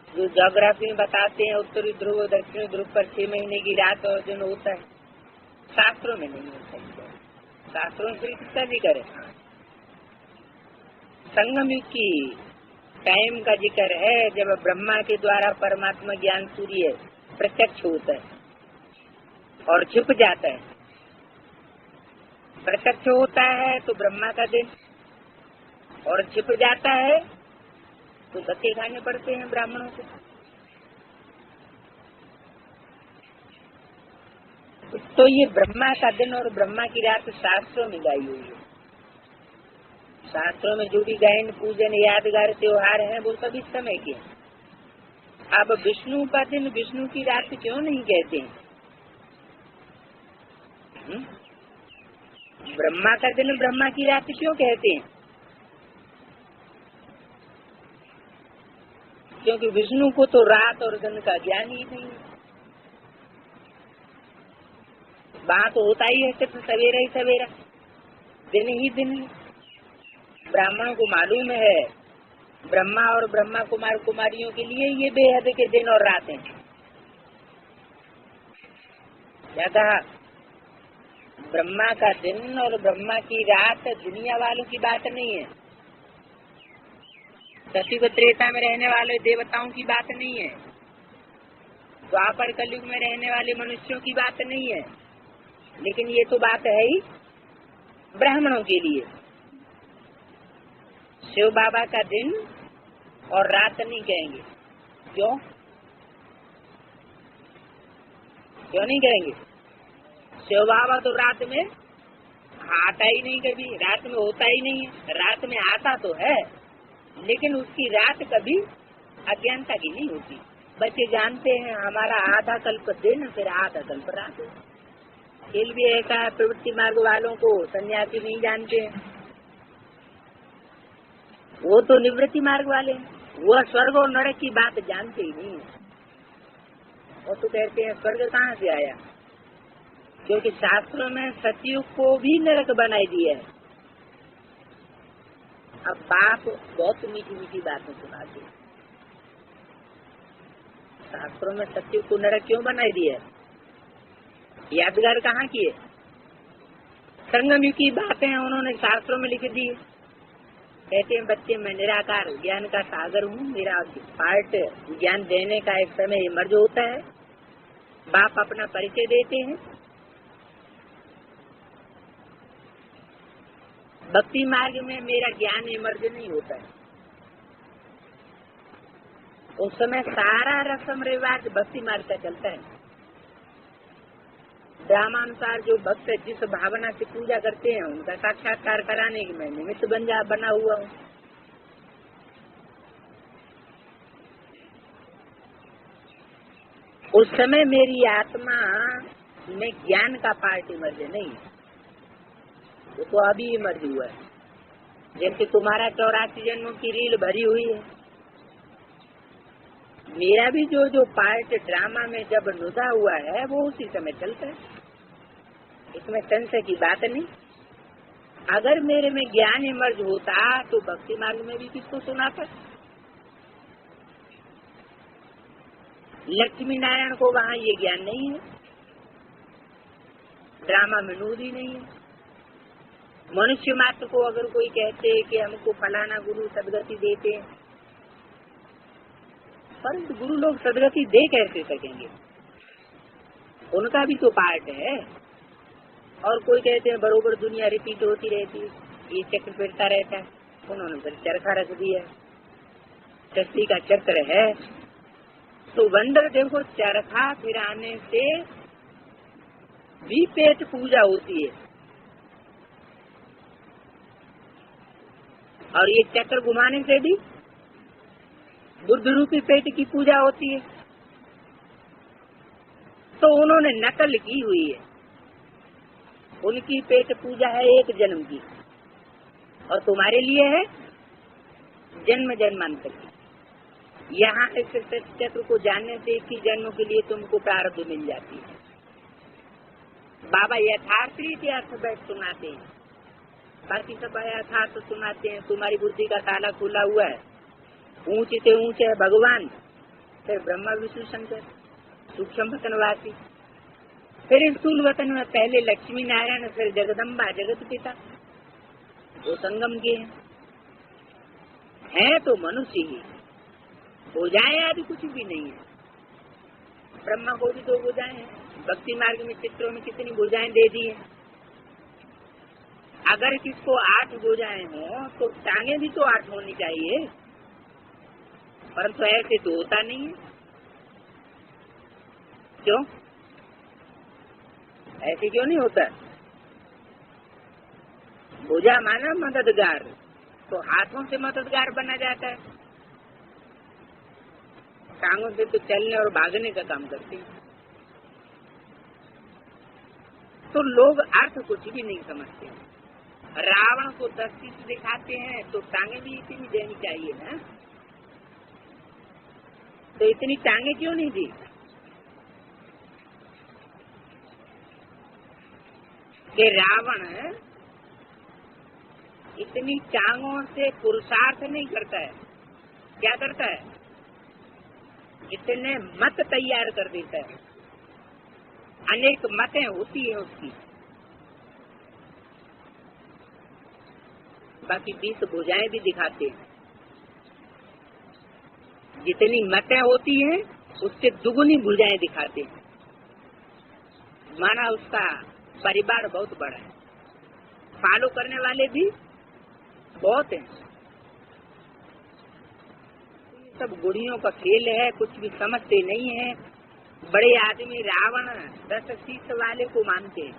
जो ज्योग्राफी में बताते हैं उत्तरी ध्रुव दक्षिणी ध्रुव पर 6 महीने की रात और दिन होता है, शास्त्रों में नहीं होता है। शास्त्रों से कितना भी करे। संगम युग की टाइम का जिक्र है जब ब्रह्मा के द्वारा परमात्मा ज्ञान सूर्य प्रत्यक्ष होता है और छिप जाता है। प्रत्यक्ष होता है तो ब्रह्मा का दिन, और छिप जाता है तो धक्के खाने पड़ते हैं ब्राह्मणों को। तो ये ब्रह्मा का दिन और ब्रह्मा की रात शास्त्रों में गाई हुई है। शास्त्रों में जो भी गायन पूजन यादगार त्योहार है वो सब इस समय के। अब विष्णु का दिन विष्णु की रात क्यों नहीं कहते हैं? ब्रह्मा का दिन ब्रह्मा की रात क्यों कहते हैं? क्योंकि विष्णु को तो रात और दिन का ज्ञान ही नहीं है। वहाँ तो होता ही है सिर्फ सवेरा ही सवेरा, दिन ही दिन ही। ब्राह्मणों को मालूम है ब्रह्मा और ब्रह्मा कुमार कुमारियों के लिए ये बेहद के दिन और रात हैं। क्या कहा? ब्रह्मा का दिन और ब्रह्मा की रात दुनिया वालों की बात नहीं है, सतयुग त्रेता में रहने वाले देवताओं की बात नहीं है, द्वापर कलयुग में रहने वाले मनुष्यों की बात नहीं है, लेकिन ये तो बात है ही ब्राह्मणों के लिए। शिव बाबा का दिन और रात नहीं कहेंगे। क्यों? क्यों नहीं कहेंगे? शिव बाबा तो रात में आता ही नहीं, कभी रात में होता ही नहीं है। रात में आता तो है लेकिन उसकी रात कभी अज्ञानता की नहीं होती। बच्चे जानते हैं हमारा आधा कल्प दिन फिर आधा कल्प रात। खेल भी ऐसा है, प्रवृत्ति मार्ग वालों को सन्यासी नहीं जानते हैं, वो तो निवृत्ति मार्ग वाले हैं, वो स्वर्ग और नरक की बात जानते ही नहीं है। वो तो कहते हैं स्वर्ग कहाँ से आया, क्योंकि शास्त्रों में सतयुग को भी नरक बनाई दिया है। अब बाप बहुत मीठी मीठी बातें सुनाते हैं। शास्त्रों में सतयुग को नरक क्यों बनाई दिया है? यादगार कहाँ की है? संगम युग की बातें उन्होंने शास्त्रों में लिख दी। कहते हैं बच्चे मैं निराकार ज्ञान का सागर हूँ, मेरा पार्ट ज्ञान देने का एक समय इमर्ज होता है। बाप अपना परिचय देते हैं। भक्ति मार्ग में मेरा ज्ञान इमर्ज नहीं होता है। उस समय सारा रस्म रिवाज भक्ति मार्ग का चलता है। ड्रामानुसार जो भक्त जिस भावना से पूजा करते हैं उनका साक्षात्कार कराने की मैं निमित्त बना हुआ हूँ। उस समय मेरी आत्मा में ज्ञान का पार्ट इमर्ज नहीं, वो तो अभी इमर्ज हुआ है। जैसे तुम्हारा 84 जन्मों की रील भरी हुई है, मेरा भी जो पार्ट ड्रामा में जब नुदा हुआ है वो उसी समय चलता है। इसमें संशय की बात नहीं। अगर मेरे में ज्ञान इमर्ज होता तो भक्ति मार्ग में भी किसको सुनाता? लक्ष्मी नारायण को वहाँ ये ज्ञान नहीं है, ड्रामा में नूद ही नहीं है। मनुष्य मात्र को अगर कोई कहते कि हमको फलाना गुरु सदगति देते हैं, परंतु गुरु लोग सदगति दे कैसे सकेंगे? उनका भी तो पार्ट है। और कोई कहते हैं बरोबर दुनिया रिपीट होती रहती है, ये चक्र फिरता रहता है। उन्होंने फिर चरखा रख दिया, चक्री का चक्र है तो वंडर देखो, चरखा फिराने से भी पेट पूजा होती है और ये चक्र घुमाने से भी बुद्ध रूपी पेट की पूजा होती है। तो उन्होंने नकल की हुई है। उनकी पेट पूजा है एक जन्म की और तुम्हारे लिए है जन्म जन्मांतर की। यहाँ इस चक्र को जानने से एक ही जन्म के लिए तुमको प्रारब्ध मिल जाती है। बाबा यथार्थ रीति अर्थ बैठ सुनाते हैं, बाकी सब यथार्थ सुनाते हैं। तुम्हारी बुद्धि का ताला खुला हुआ है, ऊंचे से ऊंचे है भगवान, फिर ब्रह्मा विष्णु शंकर, सूक्ष्म वतनवासी, फिर स्थूल वतन में पहले लक्ष्मी नारायण, फिर जगदम्बा जगत पिता, वो संगम के है तो मनुष्य ही, भुजाएं आदि कुछ भी नहीं है। ब्रह्मा को भी 2 भुजाएं हैं, भक्ति मार्ग में चित्रों में कितनी भुजाएं दे दी है। अगर किसको 8 भुजाएं हो तो टांगे भी तो 8 होनी चाहिए, परंतु ऐसे तो होता नहीं है। क्यों ऐसे क्यों नहीं होता? भुजा माना मददगार, तो हाथों से मददगार बना जाता है, टांगों से तो चलने और भागने का काम करते हैं। तो लोग अर्थ कुछ भी नहीं समझते। रावण को 10 चीज दिखाते हैं तो टांगे भी इतनी देनी चाहिए ना, तो इतनी टांगे क्यों नहीं दी? कि रावण इतनी टांगों से पुरुषार्थ नहीं करता है, क्या करता है? इतने मत तैयार कर देता है, अनेक मतें होती है उसकी, बाकी 20 भुजाएं भी दिखाते हैं। जितनी मतें होती हैं उससे दुगुनी भुजाएं दिखाते हैं, माना उसका परिवार बहुत बड़ा है, फॉलो करने वाले भी बहुत हैं। सब गुड़ियों का खेल है, कुछ भी समझते नहीं है। बड़े आदमी रावण 10 शीश वाले को मानते हैं,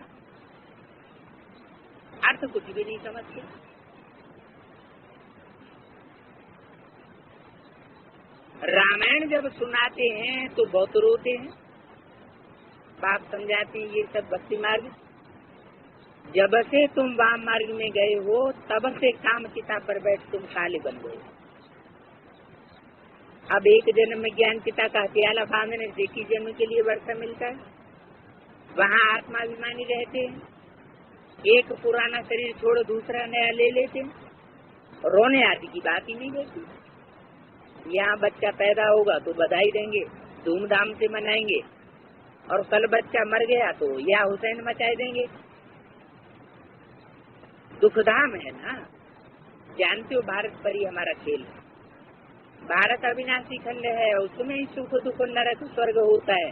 अर्थ कुछ भी नहीं समझते। रामायण जब सुनाते हैं तो बहुत रोते हैं, बाप समझाते हैं ये सब भक्ति मार्ग, जब से तुम वाम मार्ग में गए हो तब से काम चिता पर बैठ तुम काले बन गए। अब एक जन्म में ज्ञान पिता का हथियाला बांधने से एक ही जन्म के लिए वर्षा मिलता है, वहाँ आत्माभिमानी रहते हैं, एक पुराना शरीर छोड़ दूसरा नया ले लेते हैं, रोने आदि की बात ही नहीं रहती। यहाँ बच्चा पैदा होगा तो बधाई देंगे, धूमधाम से मनाएंगे, और कल बच्चा मर गया तो या हुसैन मचाए देंगे। दुखधाम है ना, जानते हो भारत पर ही हमारा खेल है। भारत अविनाशी खंड है, उसमें ही सुख दुख नरक स्वर्ग होता है।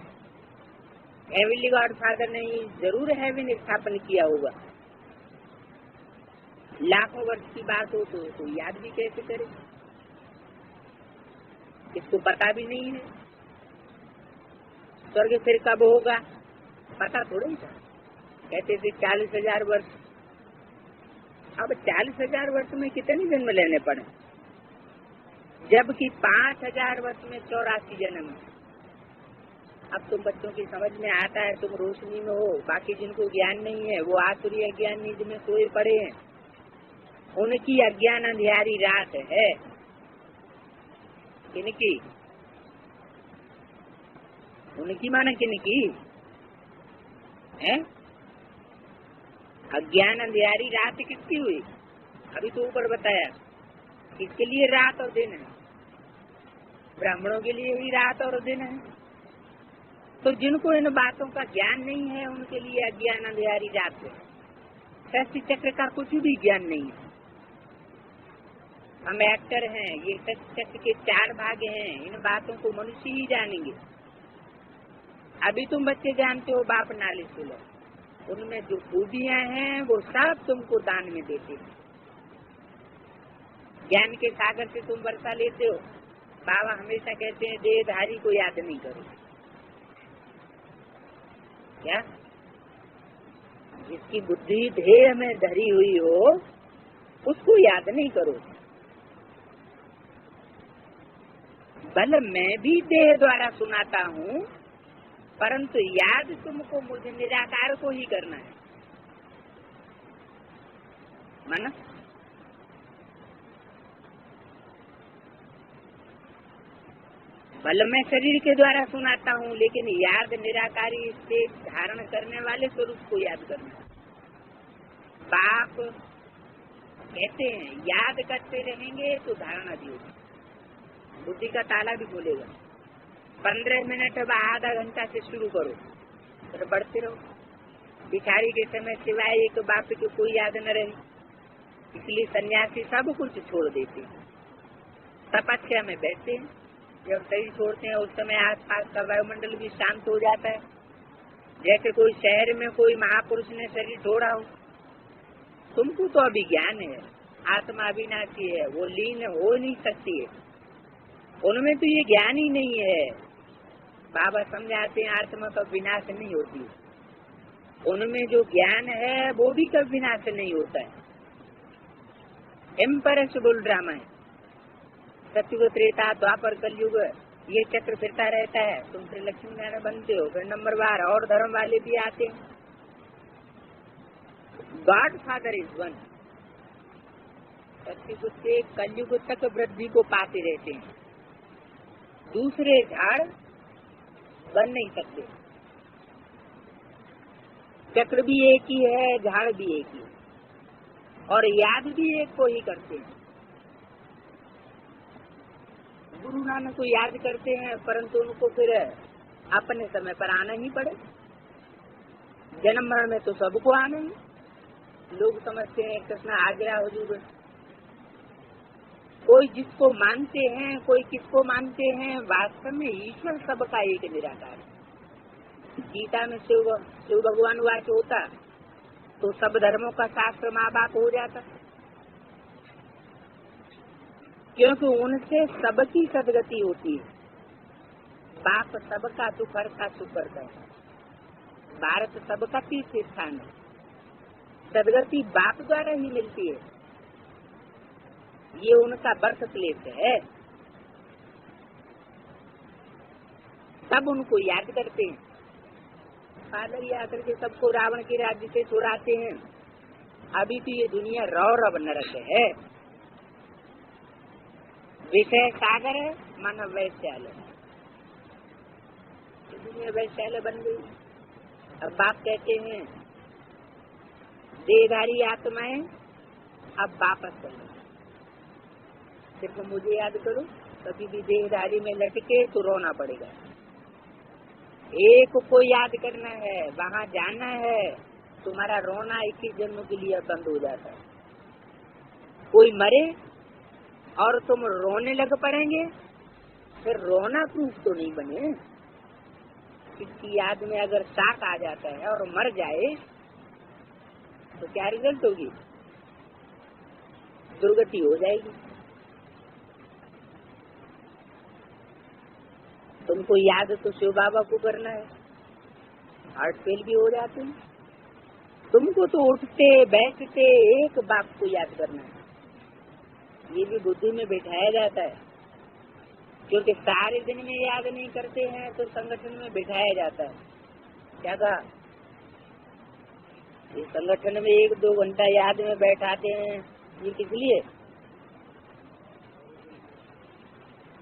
हेवनली गॉड फादर ने जरूर हेवन स्थापन किया होगा, लाखों वर्ष की बात हो तो याद भी कैसे करे, इसको पता भी नहीं है। स्वर्ग फिर कब होगा पता थोड़ा ही था, कहते थे 40,000 वर्ष। अब 40,000 वर्ष में कितने जन्म लेने पड़े, जबकि 5,000 वर्ष में 84 जन्म। अब तुम बच्चों की समझ में आता है, तुम रोशनी में हो, बाकी जिनको ज्ञान नहीं है वो आसुरी अज्ञान नींद में सोए पड़े हैं, उनकी अज्ञान अंधियारी रात है। किनकी? उनकी माना किनकी है? अज्ञान अंधियारी रात किसकी हुई? अभी तो ऊपर बताया, किसके लिए रात और दिन है? ब्राह्मणों के लिए ही रात और दिन है। तो जिनको इन बातों का ज्ञान नहीं है उनके लिए अज्ञान अंधियारी रात है। षष्ठी चक्र का कुछ भी ज्ञान नहीं है। हम एक्टर हैं, ये षष्ठी चक्र के 4 भाग हैं, इन बातों को मनुष्य ही जानेंगे। अभी तुम बच्चे जानते हो, बाप नाले सुनो, उनमें जो खूबियां हैं वो सब तुमको दान में देते हैं। ज्ञान के सागर से तुम वर्षा लेते हो। बाबा हमेशा कहते हैं देहधारी को याद नहीं करो। क्या? जिसकी बुद्धि देह में धरी हुई हो उसको याद नहीं करो। बल मैं भी देह द्वारा सुनाता हूँ, परंतु याद तुमको मुझे निराकार को ही करना है। माना भले मैं शरीर के द्वारा सुनाता हूँ, लेकिन याद निराकारी से धारण करने वाले स्वरूप को याद करना। बाप कहते हैं याद करते रहेंगे तो धारणा भी होगी, बुद्धि का ताला भी खोलेगा। 15 मिनट अब आधा घंटा से शुरू करो, फिर बढ़ते रहो। भिखारी के समय सिवाय एक बाप के कोई याद न रहे, इसलिए सन्यासी सब कुछ छोड़ देते हैं, तपस्या में बैठते हैं। जब शरीर छोड़ते हैं उस समय आसपास का वायुमंडल भी शांत हो जाता है, जैसे कोई शहर में कोई महापुरुष ने शरीर छोड़ा हो। तुमको तो अभी ज्ञान है, आत्मा अविनाशी है, वो लीन हो नहीं सकती है, उनमें तो ये ज्ञान ही नहीं है। बाबा समझाते हैं आत्मा का विनाश नहीं होती, उनमें जो ज्ञान है वो भी कभी विनाश नहीं होता है। इम्परेसिबल ड्रामा है, सत्युग त्रेता द्वापर कलयुग, ये चक्र फिरता रहता है। तुम फिर लक्ष्मी नारायण बनते हो, फिर नंबर बार और धर्म वाले भी आते हैं। God father is one. सत्युग से कलयुग तक वृद्धि को पाते रहते हैं, दूसरे झाड़ बन नहीं सकते। चक्र भी एक ही है, झाड़ भी एक ही है, और याद भी एक को ही करते हैं। गुरु नानक को याद करते हैं, परंतु उनको फिर अपने समय पर आना ही पड़े। जन्म मरण में तो सबको आना ही। लोग समझते हैं कृष्ण आ गया हुजूर, कोई जिसको मानते हैं, कोई किसको मानते हैं। वास्तव में ईश्वर सबका एक निराकार है। गीता में शिव भगवान वाच होता तो सब धर्मों का शास्त्र माँ बाप हो जाता, क्योंकि उनसे सबकी सदगति होती है। बाप सबका दुख हरता सुख करता है, भारत सबका तीर्थ स्थान है, सदगति बाप द्वारा ही मिलती है, ये उनका बर्थ प्लेस है। सब उनको याद करते हैं। फादर ही आकर के सबको रावण के राज्य से छुड़ाते हैं। अभी तो ये दुनिया रौरव नरक है, विषय सागर है, मानव वैश्यालय। दुनिया वैश्यालय बन गई। अब बाप कहते हैं देहधारी आत्माएं अब वापस चलो, सिर्फ मुझे याद करो। कभी भी देहधारी में लटके तो रोना पड़ेगा। एक को याद करना है, वहाँ जाना है, तुम्हारा रोना 21 जन्मों के लिए बंद हो जाता है। कोई मरे और तुम रोने लग पड़ेंगे, फिर रोना प्रूफ तो नहीं बने। किसी याद में अगर शाक आ जाता है और मर जाए तो क्या रिजल्ट होगी? दुर्गति हो जाएगी। तुमको याद तो शिव बाबा को करना है, हार्ट फेल भी हो जाते हैं। तुमको तो उठते बैठते एक बाप को याद करना है, ये भी बुद्धि में बिठाया जाता है, क्योंकि सारे दिन में याद नहीं करते हैं तो संगठन में बिठाया जाता है। क्या कहा? ये संगठन में 1-2 घंटा याद में बैठाते हैं, ये किस लिए?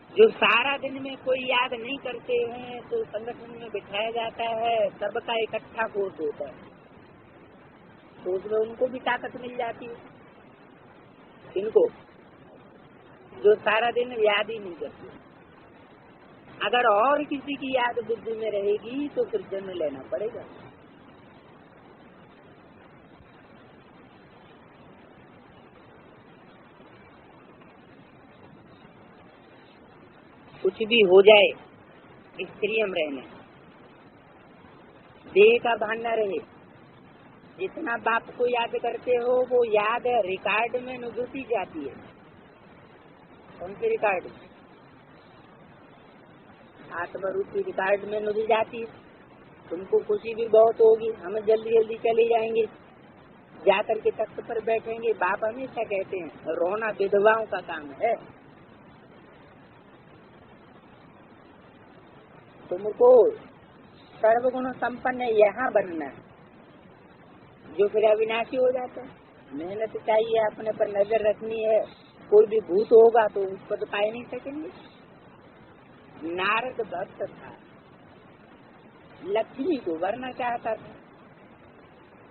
जो सारा दिन में कोई याद नहीं करते हैं तो संगठन में बिठाया जाता है, सबका इकट्ठा कोर्स होता है, तो उसमें उनको भी ताकत मिल जाती है। इनको जो सारा दिन याद ही नहीं करते, अगर और किसी की याद बुद्धि में रहेगी तो फिर जन्म लेना पड़ेगा। कुछ भी हो जाए स्त्रियम रहना, देह का भान न रहे। जितना बाप को याद करते हो वो याद रिकॉर्ड में नुगती जाती है। कौन सी रिकॉर्ड? आत्मरूपी रिकॉर्ड में नुदी जाती है। तुमको खुशी भी बहुत होगी, हम जल्दी जल्दी चले जाएंगे, जाकर के तख्त पर बैठेंगे। बाप हमेशा कहते हैं रोना विधवाओं का काम है। तुमको सर्वगुण संपन्न यहाँ बनना है, जो फिर अविनाशी हो जाता है। मेहनत चाहिए, अपने पर नजर रखनी है। कोई भी भूत होगा तो उस पर तो पाए नहीं सकेंगे। नारद भक्त था, लक्ष्मी को वरना चाहता था,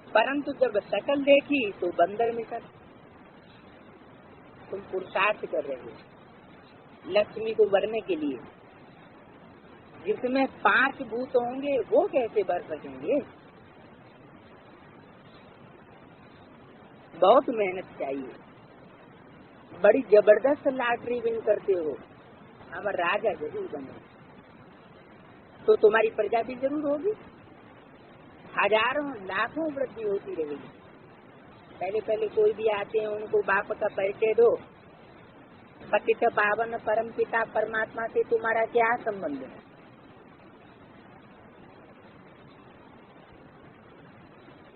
परंतु जब शकल देखी तो बंदर मिसल। तुम पुरुषार्थ कर रहे हो लक्ष्मी को वरने के लिए, जिसमें 5 भूत होंगे वो कैसे वर सकेंगे? बहुत मेहनत चाहिए, बड़ी जबरदस्त लॉटरी विन करते हो, हम राजा जरूर बने तो तुम्हारी प्रजा भी जरूर होगी, हजारों लाखों वृद्धि होती रहेगी। पहले पहले कोई भी आते हैं उनको बाप का परिचय दो, पतित पावन परम पिता परमात्मा से तुम्हारा क्या संबंध है?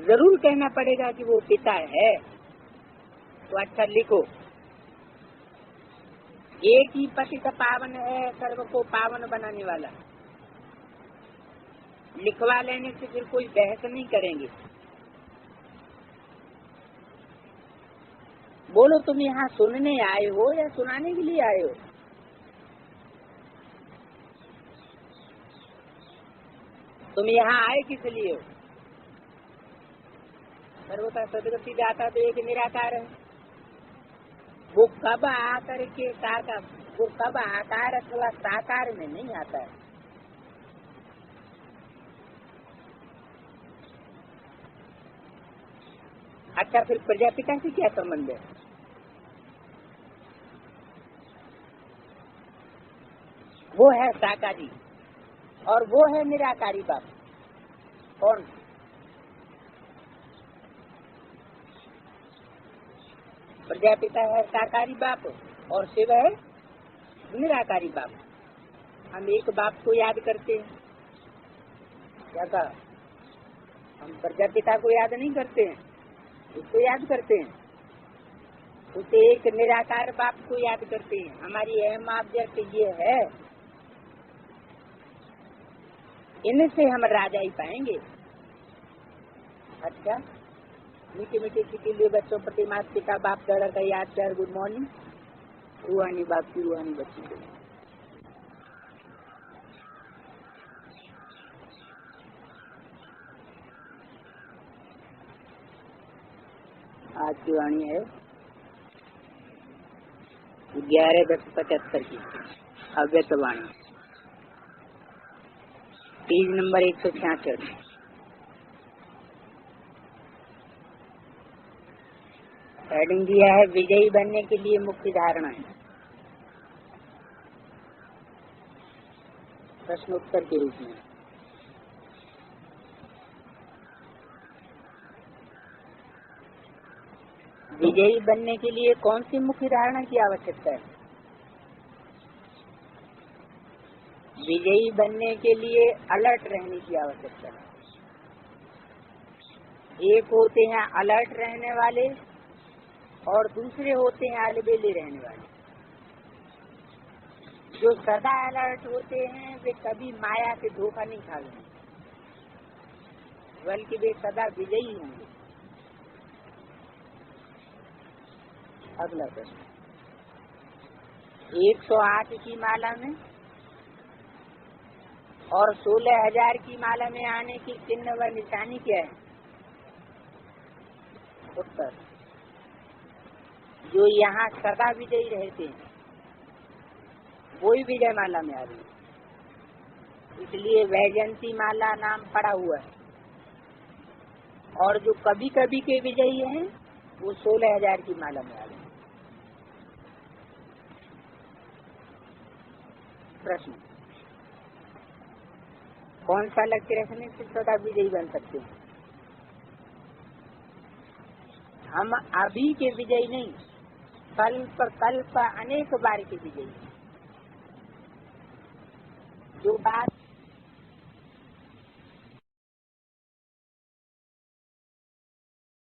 जरूर कहना पड़ेगा कि वो पिता है, तो अच्छा लिखो, एक ही पतित पावन है, सर्व को पावन बनाने वाला। लिखवा लेने से फिर कोई बहस नहीं करेंगे। बोलो तुम यहाँ सुनने आए हो या सुनाने के लिए आए हो? तुम यहाँ आए किस लिए हो? सर्वथा सदगति दाता तो एक निराकार है, वो कब आकर के साकार, वो कब आकार अथवा साकार में नहीं आता है। अच्छा फिर प्रजापिता से क्या संबंध है? वो है साकारी और वो है निराकारी बाप। कौन? प्रजापिता है साकारी बाप और शिव है निराकारी बाप। हम एक बाप को याद करते हैं, क्या कहा? हम प्रजापिता को याद नहीं करते हैं, उसको याद करते हैं, उसे एक निराकार बाप को याद करते हैं। हमारी अहम ऑब्जेक्ट ये है, इनसे हम राजा ही पाएंगे। अच्छा, मीठे मीठे के लिए बच्चों प्रति माता पिता बाप दादा का याद कर। Good morning. रूहानी बाप की रूहानी बच्ची को आज की वाणी है 11/10/75 की अव्यक्त वाणी, पेज नंबर 166। हेडिंग दिया है विजयी बनने के लिए मुख्य धारणा है। प्रश्न उत्तर के रूप में विजयी बनने के लिए कौन सी मुख्य धारणा की आवश्यकता है? विजयी बनने के लिए अलर्ट रहने की आवश्यकता है। एक होते हैं अलर्ट रहने वाले और दूसरे होते हैं अलबेले रहने वाले। जो सदा अलर्ट होते हैं वे कभी माया से धोखा नहीं खाएंगे, बल्कि वे सदा विजयी होंगे। अगला प्रश्न, 108 की माला में और 16,000 की माला में आने की चिन्ह व निशानी क्या है? उत्तर, जो यहाँ सदा विजयी रहते हैं वही विजय माला में आ रही है, इसलिए वैजयंती माला नाम पड़ा हुआ है। और जो कभी कभी के विजयी हैं वो 16,000 की माला में आ रही है। प्रश्न, कौन सा लक्ष्य रखने से सदा विजयी बन सकते हैं? हम अभी के विजयी नहीं, कल्प कल्प अनेक बार के विजयी। जो बात